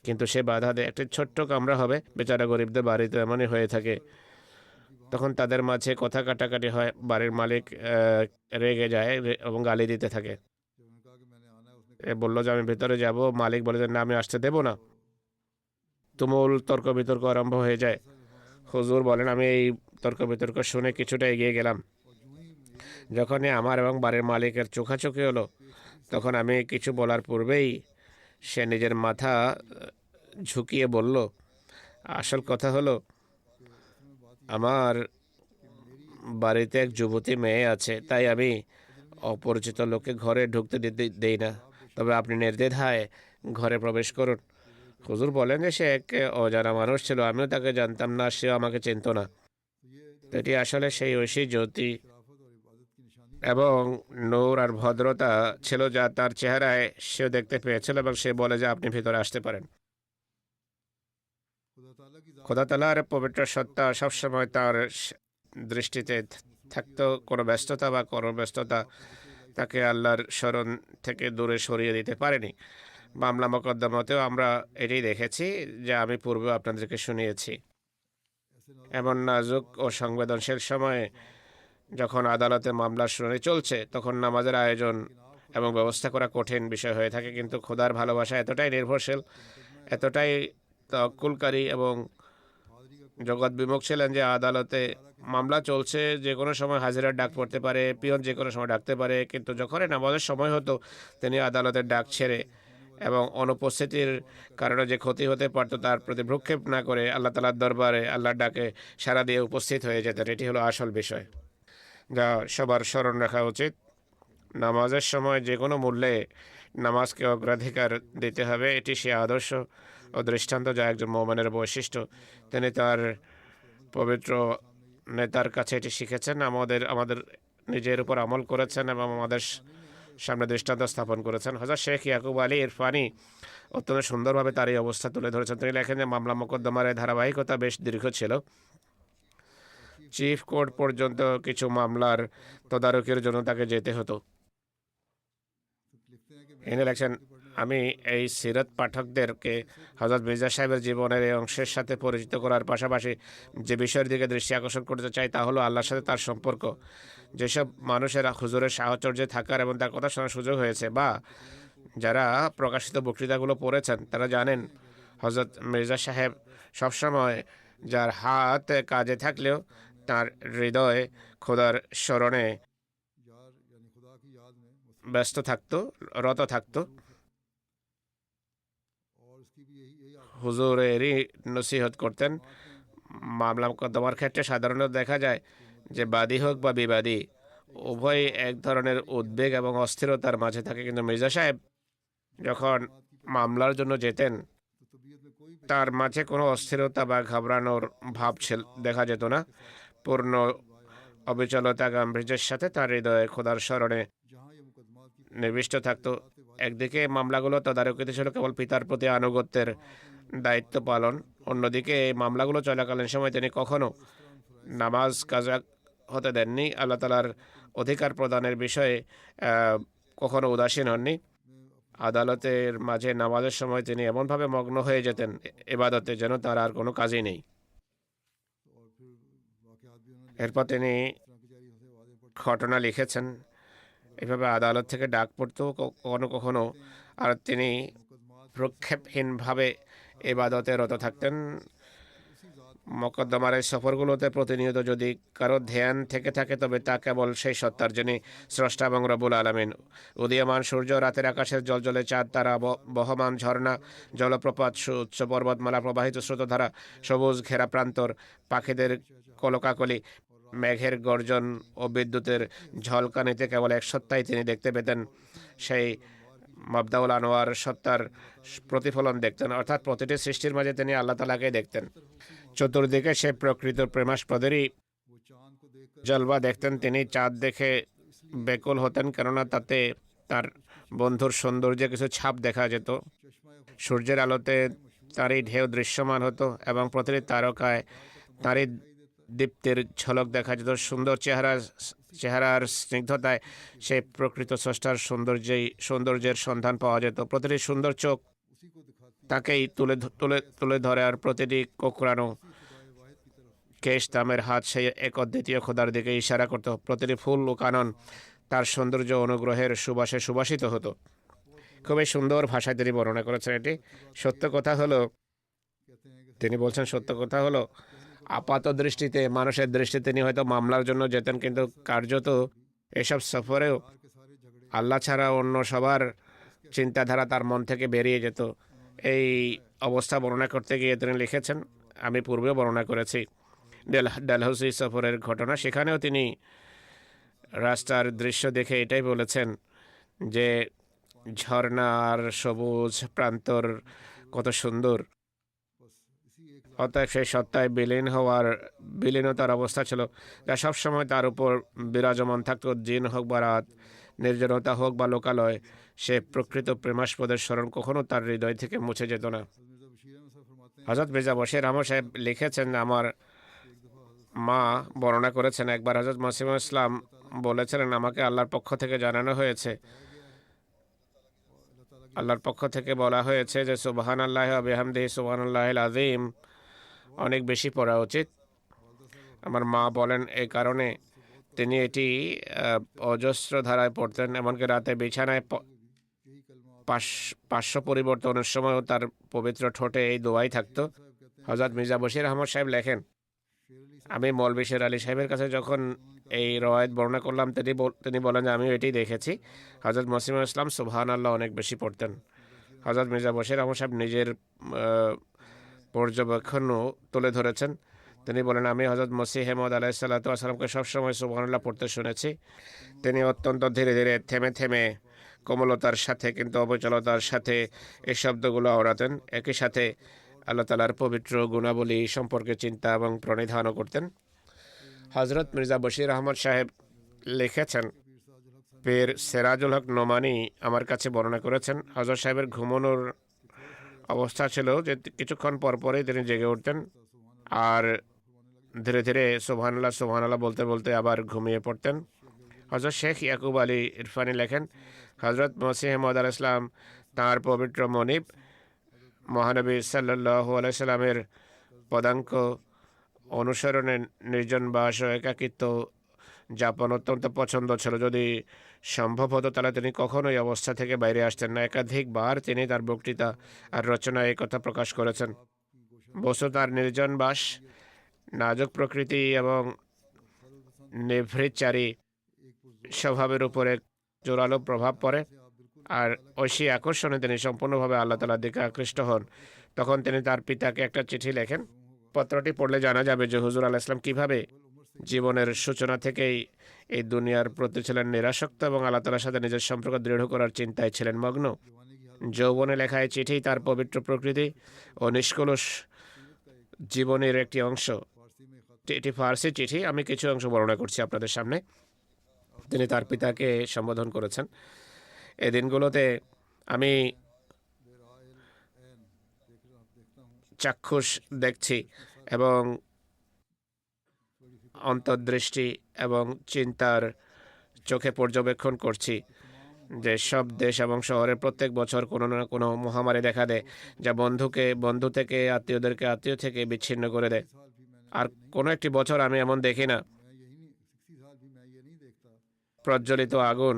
কিন্তু সে বাধা দেয়। একটি ছোট্ট কামরা হবে, বেচারা গরিবদের বাড়িতে এমনই হয়ে থাকে। তখন তাদের মাঝে কথা কাটাকাটি হয়। বাড়ির মালিক রেগে যায় এবং গালি দিতে থাকে। এ বলল যে আমি ভেতরে যাব। মালিক বলে যে না, আমি আসতে দেব না। তুমুল তর্ক বিতর্ক আরম্ভ হয়ে যায়। হুজুর বলেন, আমি এই তর্ক বিতর্ক শুনে কিছুটা এগিয়ে গেলাম। যখনই আমার এবং বাড়ির মালিকের চোখাচোখি হলো, তখন আমি কিছু বলার পূর্বেই সে নিজের মাথা ঝুঁকিয়ে বলল, আসল কথা হলো আমার বাড়িতে এক যুবতী মেয়ে আছে, তাই আমি অপরিচিত লোককে ঘরে ঢুকতে দেই না, তবে আপনি নির্দ্বিধায় ঘরে প্রবেশ করুন। হুজুর বলেন যে সে এক অজানা মানুষ ছিল, আমিও তাকে জানতাম না, সেও আমাকে চিনত না। তো এটি আসলে সেই ঐশী জ্যোতি এবং নূর আর ভদ্রতা ছিল যা তার চেহারায় সেও দেখতে পেয়েছিল, এবং সে বলে যে আপনি ভিতরে আসতে পারেন। খোদা তাআলার পবিত্র সত্তা সবসময় তার দৃষ্টিতে থাকতো। কোনো ব্যস্ততা বা কর্মব্যস্ততা তাকে আল্লাহর স্মরণ থেকে দূরে সরিয়ে দিতে পারেনি। মামলা মোকদ্দমাতেও আমরা এটি দেখেছি, যা আমি পূর্বে আপনাদেরকে শুনিয়েছি। এমন নাজুক ও সংবেদনশীল সময়ে যখন আদালতে মামলার শুনানি চলছে, তখন নামাজের আয়োজন এবং ব্যবস্থা করা কঠিন বিষয় হয়ে থাকে, কিন্তু খোদার ভালোবাসা এতটাই নির্ভরশীল, এতটাই তাওয়াক্কুলকারী এবং জগৎ বিমুখ ছিলেন যে আদালতে মামলা চলছে, যে কোনো সময় হাজিরার ডাক পড়তে পারে, পিয়ন যে কোনো সময় ডাকতে পারে, কিন্তু যখনই নামাজের সময় হতো তিনি আদালতের ডাক ছেড়ে এবং অনুপস্থিতির কারণে যে ক্ষতি হতে পারত তার প্রতি ভ্রুক্ষেপ না করে আল্লাহ তাআলার দরবারে আল্লাহর ডাকে সাড়া দিয়ে উপস্থিত হয়ে যেতেন। এটি হলো আসল বিষয়, যা সবার স্মরণ রাখা উচিত। নামাজের সময় যে কোনো মূল্যে নামাজকে অগ্রাধিকার দিতে হবে, এটি সে আদর্শ ও দৃষ্টান্ত যা একজন মুমিনের বৈশিষ্ট্য। তিনি তার পবিত্র নেতার কাছে এটি শিখেছেন, আমাদের নিজের উপর আমল করেছেন এবং আমাদের সামনে দৃষ্টান্ত স্থাপন করেছেন। হযরত শেখ ইয়াকুব আলী ইরফানি অত্যন্ত সুন্দরভাবে তার এই অবস্থা তুলে ধরেছেন। তিনি লেখেন যে মামলা মোকদ্দমার এই ধারাবাহিকতা বেশ দীর্ঘ ছিল। চিফ কোর্ট পর্যন্ত কিছু মামলার তদারকির জন্য তাকে যেতে হতো। এনে লেখেন, আমি এই সিরাত পাঠকদেরকে হযরত মির্জা সাহেবের জীবনের এই অংশের সাথে পরিচিত করার পাশাপাশি যে বিষয়ের দিকে দৃষ্টি আকর্ষণ করতে চাই তা হলো আল্লাহর সাথে তার সম্পর্ক। যেসব মানুষেরা হুজুরের সাহচর্যে থাকার এবং তার কথা শোনার সুযোগ হয়েছে, বা যারা প্রকাশিত বক্তৃতাগুলো পড়েছেন, তারা জানেন হযরত মির্জা সাহেব সবসময় যার হাত কাজে থাকলেও তার হৃদয় খোদার স্মরণে ব্যস্ত থাকতো, রত থাকতো। হুজুর এরই নসিহত করতেন। মামলা মোকদ্দমার ক্ষেত্রে সাধারণত দেখা যায় যে বাদী হোক বা বিবাদী উভয় এক ধরনের উদ্বেগ এবং অস্থিরতার মাঝে থাকে, কিন্তু মির্জা সাহেব যখন মামলার জন্য যেতেন তার মাঝে কোনো অস্থিরতা বা ঘাবড়ানোর ভাব দেখা যেত না। পূর্ণ অবিচলতা গাম্ভীর্যের সাথে তার হৃদয়ে খোদার স্মরণে নিবিষ্ট থাকতো। একদিকে মামলাগুলো তদারকিতে ছিল কেবল পিতার প্রতি আনুগত্যের দায়িত্ব পালন, অন্যদিকে এই মামলাগুলো চলাকালীন সময় তিনি কখনো নামাজ কাজা হতে দেননি। আল্লাহ তাআলার অধিকার প্রদানের বিষয়ে কখনো উদাসীন হননি। আদালতের মাঝে নামাজের সময় তিনি এমনভাবে মগ্ন হয়ে যেতেন ইবাদতে, যেন তার আর কোনো কাজই নেই। এরপর তিনি ঘটনা লিখেছেন, এভাবে আদালত থেকে ডাক পড়তো কখনো কখনো, আর তিনি প্রক্ষেপহীনভাবে ইবাদতে রত থাকতেন। মোকদ্দমার এই সফরগুলোতে প্রতিনিয়ত যদি কারো ধ্যান থেকে থাকে, তবে তা কেবল সেই সত্তার, যিনি স্রষ্টা এবং রব্বুল আলামিন। উদীয়মান সূর্য, রাতের আকাশের জলজলে চাঁদ, তারা, বহমান ঝর্ণা, জলপ্রপাত, সুউচ্চ পর্বতমালা, প্রবাহিত স্রোতধারা, সবুজ ঘেরা প্রান্তর, পাখিদের কলকাকলি, মেঘের গর্জন ও বিদ্যুতের ঝলকানিতে কেবল এক সত্তাই তিনি দেখতে পেতেন। সেই মাবদাউল আনোয়ার সত্তার প্রতিফলন দেখতেন, অর্থাৎ প্রতিটি সৃষ্টির মাঝে তিনি আল্লাহ তাআলাকে দেখতেন। চতুর্দিকে সে প্রকৃত প্রেমাস্পদেরই জলবা দেখতেন। তিনি চাঁদ দেখে বেকুল হতেন, কেননা তাতে তার বন্ধুর সৌন্দর্যে কিছু ছাপ দেখা যেত। সূর্যের আলোতে তারই ঢেউ দৃশ্যমান হতো এবং প্রতিটি তারকায় তারই দীপ্তির ঝলক দেখা যেত। সুন্দর চেহারার স্নিগ্ধতায় সেই প্রকৃত স্রষ্টার সৌন্দর্যের সন্ধান পাওয়া যেত। প্রতিটি সুন্দর চোখ তাকেই তুলে ধরে, আর প্রতিটি কোকড়ানো কেশ দামের হাত সেই এক অদ্বিতীয় খোদার দিকে ইশারা করত। প্রতিটি ফুল ও কানন তার সৌন্দর্য অনুগ্রহের সুবাসে সুবাসিত হতো। খুবই সুন্দর ভাষায় তিনি বর্ণনা করেছেন এটি। সত্য কথা হলো, তিনি বলছেন, সত্য কথা হলো আপাত দৃষ্টিতে, মানুষের দৃষ্টিতে তিনি হয়তো মামলার জন্য যেতেন, কিন্তু কার্যত এসব সফরেও আল্লাহ ছাড়া অন্য সবার চিন্তাধারা তার মন থেকে বেরিয়ে যেত। এই অবস্থা বর্ণনা করতে গিয়ে তিনি লিখেছেন, আমি পূর্বেও বর্ণনা করেছি, ডালহৌসি সফরের ঘটনা, সেখানেও তিনি রাস্তার দৃশ্য দেখে এটাই বলেছেন যে ঝর্ণা আর সবুজ প্রান্তর কত সুন্দর। অতএব সেই সত্তায় বিলীনতার অবস্থা ছিল, যা সবসময় তার উপর বিরাজমান থাকত। জিন হোক বা রাত, নির্জনতা হোক বা লোকালয়, সে প্রকৃত প্রেমাস্পদের স্মরণ কখনো তার হৃদয় থেকে মুছে যেত না। হযরত মির্জা বশির আহমদ সাহেব লিখেছেন, আমার মা বর্ণনা করেছেন, একবার হযরত মসিহ ইসলাম বলেছিলেন, আমাকে আল্লাহর পক্ষ থেকে জানানো হয়েছে, আল্লাহর পক্ষ থেকে বলা হয়েছে যে সুবহানাল্লাহি ওয়া বিহামদিহি সুবহানাল্লাহিল আযীম অনেক বেশি পড়া উচিত। আমার মা বলেন এই কারণে তিনি এটি অজস্র ধারায় পড়তেন, এমনকি রাতে বিছানায় পার্শ্ব পরিবর্তনের সময়ও তার পবিত্র ঠোঁটে এই দোয়াই থাকতো। হযরত মির্জা বশির আহমদ সাহেব লেখেন, আমি মৌলভী শের আলী সাহেবের কাছে যখন এই রওয়ায়াত বর্ণনা করলাম, তিনি বলেন যে আমিও এটি দেখেছি। হযরত মসিহ ইসলাম সুবহানাল্লাহ অনেক বেশি পড়তেন। হযরত মির্জা বশির আহমদ সাহেব নিজের পর্যবেক্ষণও তুলে ধরেছেন। তিনি বলেন, আমি হযরত মসিহ মউদ আলাইহিস সালাতু ওয়াস সালামকে সবসময় সুবহানাল্লাহ পড়তে শুনেছি। তিনি অত্যন্ত ধীরে ধীরে থেমে থেমে কোমলতার সাথে কিন্তু অবচলতার সাথে এই শব্দগুলো আওড়াতেন। একই সাথে আল্লাহ তাআলার পবিত্র গুণাবলী সম্পর্কে চিন্তা এবং প্রণিধানও করতেন। হযরত মির্জা বশির আহমদ সাহেব লিখেছেন, পীর সেরাজুল হক নোমানি আমার কাছে বর্ণনা করেছেন, হযরত সাহেবের ঘুমানোর অবস্থা ছিল যে কিছুক্ষণ পর পরই তিনি জেগে উঠতেন আর ধীরে ধীরে সুবহানাল্লাহ সুবহানাল্লাহ বলতে বলতে আবার ঘুমিয়ে পড়তেন। হযরত শেখ ইয়াকুব আলী ইরফানি লেখেন, হযরত মসিহ মউদ আলাইহিস সালাম তাঁর পবিত্র মনিব মহানবী সাল্লাল্লাহু আলাইহি সাল্লামের পদাঙ্ক অনুসরণে নির্জন বাস ও একাকিত্ব যাপন অত্যন্ত পছন্দ ছিল। যদি সম্ভব হতো তাহলে তিনি কখনোই অবস্থা থেকে বাইরে আসতেন না। একাধিকবার তিনি তার বক্তৃতা আর রচনায় এই কথা প্রকাশ করেছেন। বস্তু তার নির্জন বাস, নাজুক প্রকৃতি এবং নিভৃতচারী স্বভাবের উপরে জোরালো প্রভাব পড়ে, আর ঐশী আকর্ষণে তিনি সম্পূর্ণভাবে আল্লাহ তাআলার দিকে আকৃষ্ট হন। তখন তিনি তার পিতাকে একটা চিঠি লেখেন। পত্রটি পড়লে জানা যাবে যে হুজুর আলাইহিস সালাম কিভাবে জীবনের সূচনা থেকেই এই দুনিয়ার প্রতি ছিলেন নিরাসক্ত এবং আল্লাহ তাআলার সাথে নিজের সম্পর্ক দৃঢ় করার চিন্তায় ছিলেন মগ্ন। যৌবনে লেখা এই চিঠি তার পবিত্র প্রকৃতি ও নিষ্কলুষ জীবনের একটি অংশ। এটি ফার্সি চিঠি, আমি কিছু অংশ বর্ণনা করছি আপনাদের সামনে। তিনি তার পিতাকে সম্বোধন করেছেন, এই দিনগুলোতে আমি চাক্ষুষ দেখছি এবং অন্তর্দৃষ্টি এবং চিন্তার চোখে পর্যবেক্ষণ করছি যে সব দেশ এবং শহরে প্রত্যেক বছর কোনো না কোনো মহামারী দেখা দেয়, যা বন্ধু থেকে আত্মীয় থেকে বিচ্ছিন্ন করে দেয়। আর কোনো একটি বছর আমি এমন দেখি না প্রজ্বলিত আগুন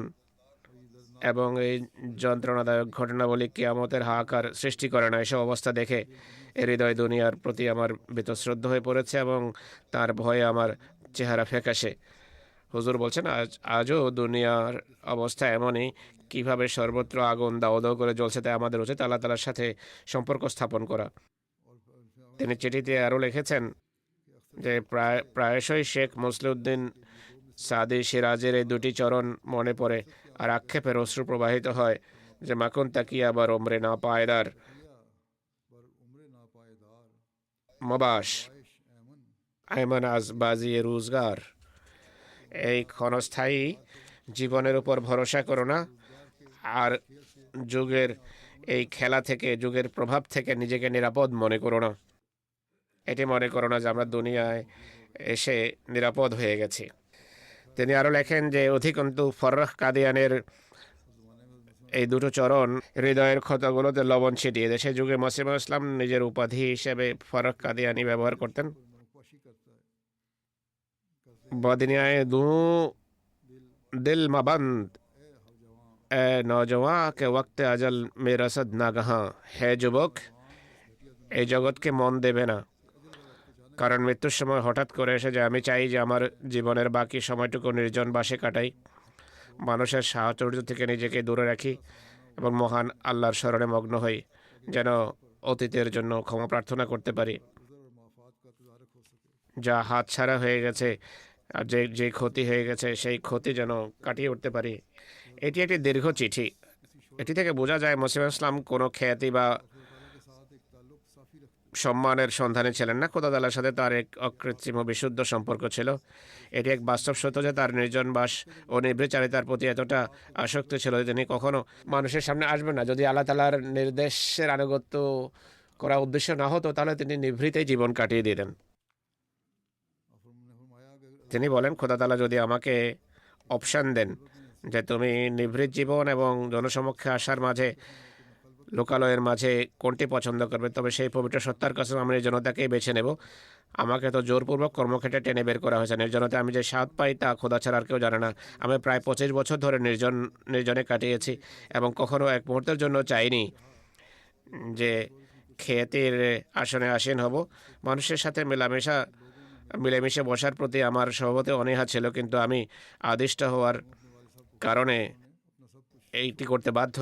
এবং এই যন্ত্রণাদায়ক ঘটনাবলী কিয়ামতের হাহাকার সৃষ্টি করে না। এসব অবস্থা দেখে হৃদয় দুনিয়ার প্রতি আমার বীতশ্রদ্ধ হয়ে পড়েছে এবং তার ভয়ে আমার চেহারা ফ্যাকাশে। হুজুর বলছেন, আজও দুনিয়ার অবস্থা এমনই, কিভাবে সর্বত্র আগুন দাও দাও করে জ্বলছে, তাই আমাদের উচিত আল্লাহ তাআলার সাথে সম্পর্ক স্থাপন করা। তিনি চিঠিতে আরও লিখেছেন যে প্রায়শই শেখ মুসলিউদ্দিন সাদি সিরাজের এই দুটি চরণ মনে পড়ে আর আক্ষেপের অশ্রু প্রবাহিত হয় যে মাকুন তাকিয়া আবার ওমরে না পায়দার মবাস আয়মান আজ বাজিয়ে রোজগার। এই ক্ষণস্থায়ী জীবনের উপর ভরসা করো না, আর যুগের এই খেলা থেকে, যুগের প্রভাব থেকে নিজেকে নিরাপদ মনে করো না। এটি মনে করো না যে আমরা দুনিয়ায় এসে নিরাপদ হয়ে গেছি। তিনি আরও লেখেন যে অধিকন্তু ফররখ কাদিয়ানের এই দুটো চরণ হৃদয়ের ক্ষতগুলোতে লবণ ছিটিয়ে দেয়। সে যুগে মসিহ ইসলাম নিজের উপাধি হিসেবে ফররখ কাদিয়ানি ব্যবহার করতেন। বদনিয়ায় দু দিল মাবন্দ এ নওজওয়ান কে ওয়াক্তে আজল মে রসদ নাগাহা। হে যুবক, এই জগৎকে মন দেবে না, কারণ মৃত্যুর সময় হঠাৎ করে এসে যায়। আমি চাই যে আমার জীবনের বাকি সময়টুকু নির্জন বাসে কাটাই, মানুষের সাহচর্য থেকে নিজেকে দূরে রাখি এবং মহান আল্লাহর স্মরণে মগ্ন হই, যেন অতীতের জন্য ক্ষমা প্রার্থনা করতে পারি। যা হাতছাড়া হয়ে গেছে আর যে যে ক্ষতি হয়ে গেছে সেই ক্ষতি যেন কাটিয়ে উঠতে পারি। এটি একটি দীর্ঘ চিঠি। এটি থেকে বোঝা যায় মসিহ ইসলাম কোনো খ্যাতি বা সম্মানের সন্ধানে ছিলেন না। খোদা তাআলার সাথে তার এক অকৃত্রিম ও বিশুদ্ধ সম্পর্ক ছিল। এটি এক বাস্তব সত্য যে তার নির্জন বাস ও নির্বিচারিতার প্রতি এতটা আসক্তি ছিল যে তিনি কখনো মানুষের সামনে আসবেন না। যদি আল্লাহ তাআলার নির্দেশের আনুগত্য করা উদ্দেশ্য না হতো তাহলে তিনি নিভৃতেই জীবন কাটিয়ে দিতেন। তিনি বলেন, খোদা তাআলা যদি আমাকে অপশন দেন যে তুমি নিভৃত জীবন এবং জনসমক্ষে আসার মাঝে লোকালয়ের মাঝে কোনটি পছন্দ করবে, তবে সেই পবিত্র সত্তার কসম আমি নির্জনতাকেই বেছে নেব। আমাকে তো জোরপূর্বক কর্মক্ষেত্রে টেনে বের করা হয়েছে। নির্জনতা আমি যে স্বাদ পাই তা খোদা ছাড়া আর কেউ জানে না। আমি প্রায় 25 বছর ধরে নির্জনে কাটিয়েছি এবং কখনো এক মুহূর্তের জন্য চাইনি যে খেতের আসনে আসীন হব। মানুষের সাথে মিলেমিশে বসার প্রতি আমার স্বভাবতে অনীহা ছিল, কিন্তু আমি আদিষ্ট হওয়ার কারণে এইটি করতে বাধ্য।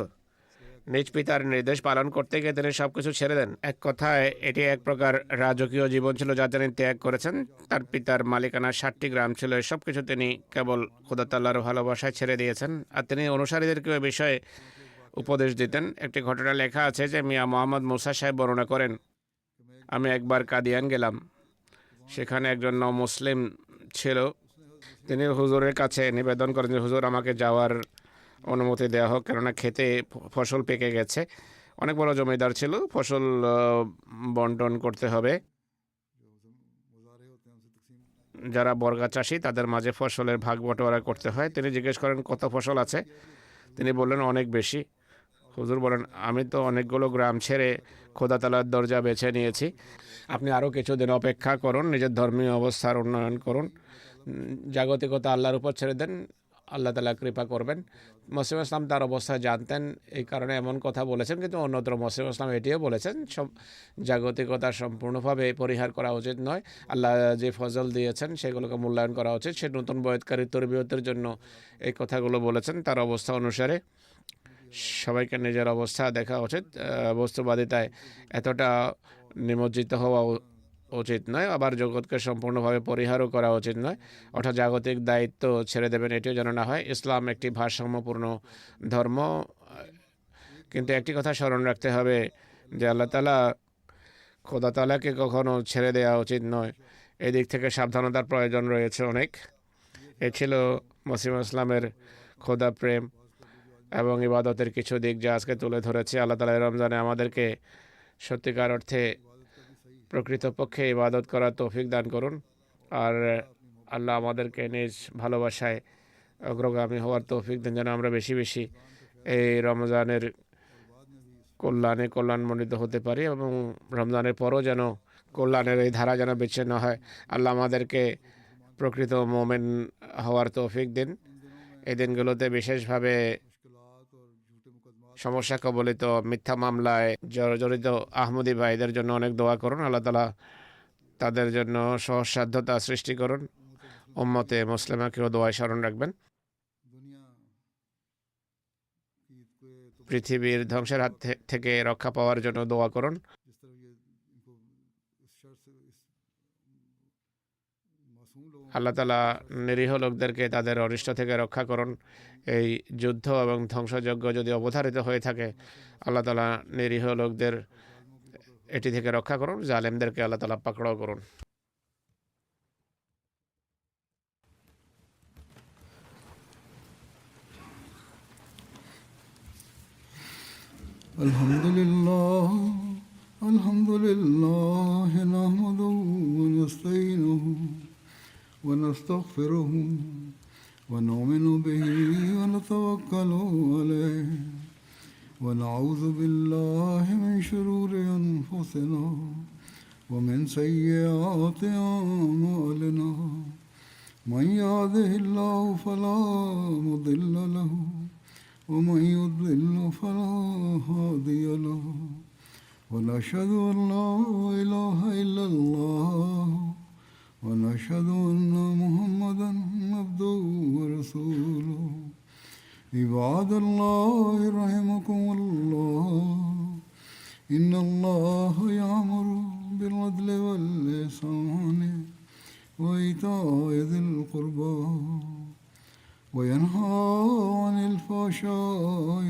নিজ পিতার নির্দেশ পালন করতে গিয়ে তিনি সবকিছু ছেড়ে দেন। এক কথায় এটি এক প্রকার রাজকীয় জীবন ছিল যা তিনি ত্যাগ করেছেন। তার পিতার মালিকানা 60টি গ্রাম ছিল। সব কিছু তিনি কেবল খোদা তাআলার ভালোবাসায় ছেড়ে দিয়েছেন। আর তিনি অনুসারীদেরকে এ বিষয়ে উপদেশ দিতেন। একটি ঘটনা লেখা আছে যে মিয়া মোহাম্মদ মুসা সাহেব বর্ণনা করেন, আমি একবার কাদিয়ান গেলাম। সেখানে একজন মুসলিম ছিল। তিনি হুজুরের কাছে নিবেদন করেন যে হুজুর আমাকে যাওয়ার অনুমতি দেওয়া হোক, কেননা খেতে ফসল পেকে গেছে। অনেক বড় জমিদার ছিল, ফসল বন্টন করতে হবে। যারা বর্গা চাষি তাদের মাঝে ফসলের ভাগ বটোয়ারা করতে হয়। তিনি জিজ্ঞেস করেন কত ফসল আছে। তিনি বললেন অনেক বেশি। হুজুর বলেন, আমি তো অনেকগুলো গ্রাম ছেড়ে খোদা তাআলার দরজা বেছে নিয়েছি। আপনি আরও কিছুদিন অপেক্ষা করুন, নিজের ধর্মীয় অবস্থার উন্নয়ন করুন, জাগতিকতা আল্লাহর উপর ছেড়ে দেন, আল্লাহ তাআলা কৃপা করবেন। মসিহ ইসলাম তার অবস্থা জানতেন, এই কারণে এমন কথা বলেছেন। কিন্তু অন্যত্র মসিহ ইসলাম এটিও বলেছেন সব জাগতিকতা সম্পূর্ণভাবে পরিহার করা উচিত নয়। আল্লাহ যে ফজল দিয়েছেন সেগুলোকে মূল্যায়ন করা উচিত। সে নতুন বয়ৎকারী তরবিয়তের জন্য এই কথাগুলো বলেছেন। তার অবস্থা অনুসারে সবাইকে নিজের অবস্থা দেখা উচিত। বস্তুবাদিতায় এতটা নিমজ্জিত হওয়া উচিত নয়, আবার জগৎকে সম্পূর্ণভাবে পরিহারও করা উচিত নয়। অর্থাৎ জাগতিক দায়িত্ব ছেড়ে দেবেন, এটিও যেন না হয়। ইসলাম একটি ভারসাম্যপূর্ণ ধর্ম, কিন্তু একটি কথা স্মরণ রাখতে হবে যে আল্লাহ তাআলা খোদা তাআলাকে কখনো ছেড়ে দেওয়া উচিত নয়। এদিক থেকে সাবধানতার প্রয়োজন রয়েছে অনেক। এ ছিল মসিহ ইসলামের খোদা প্রেম এবং ইবাদতের কিছু দিক যা আজকে তুলে ধরেছি। আল্লাহ তাআলা রমজানে আমাদেরকে সত্যিকার অর্থে প্রকৃতপক্ষে ইবাদত করার তৌফিক দান করুন। আর আল্লাহ আমাদেরকে নিজ ভালোবাসায় অগ্রগামী হওয়ার তৌফিক দেন, যেন আমরা বেশি বেশি এই রমজানের কল্যাণমণ্ডিত হতে পারি এবং রমজানের পরও যেন কল্যাণের এই ধারা যেন বিচ্ছিন্ন হয়। আল্লাহ আমাদেরকে প্রকৃত মোমেন হওয়ার তৌফিক দিন। এই দিনগুলোতে বিশেষভাবে সমস্যা কবলিত মিথ্যা মামলায় জড়িত আহমদী ভাইদের জন্য অনেক দোয়া করুন। আল্লাহ তাআলা তাদের জন্য সহসাধ্যতা সৃষ্টি করুন। উম্মতে মুসলিমাকেও দোয়ায় স্মরণ রাখবেন। পৃথিবীর ধ্বংসের হাত থেকে রক্ষা পাওয়ার জন্য দোয়া করুন। আল্লাহ তাআলা নিরীহ লোকদেরকে তাদের অনিষ্ট থেকে রক্ষা করুন। এই যুদ্ধ এবং ধ্বংসযজ্ঞ যদি অবধারিত হয়ে থাকে, আল্লাহ তাআলা নিরীহ লোকদের এটি থেকে রক্ষা করুন। জালেমদেরকে আল্লাহ তাআলা পাকড়াও করুন। আলহামদুলিল্লাহ আলহামদুলিল্লাহ নাহমাদুহু ওয়া নাস্তাঈনুহু ওয়া নাস্তাগফিরুহু ওয়া নু'মিনু বিহি ওয়া নাতাওয়াক্কালু আলাইহি ওয়া নাউযু বিল্লাহি মিন শুরুরি আনফুসিনা ওয়া মিন সাইয়্যাতি আ'মালিনা মান ইয়াহদিহিল্লাহু ফালা মুদিল্লা লাহু ومن يضلل فلا هادي له ونشهد أن لا إله إلا الله ونشهد أن محمدا عبده ورسوله عباد الله رحمكم الله إن الله يأمر بالعدل والإحسان وإيتاء ذي القربى وينهى عن الفحشاء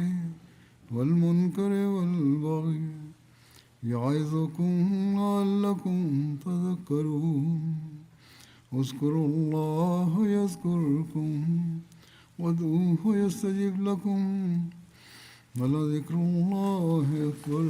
والمنكر والبغي يعظكم لعلكم تذكرون اذكروا الله يذكركم وادعوه يستجب لكم ولذكر الله أكبر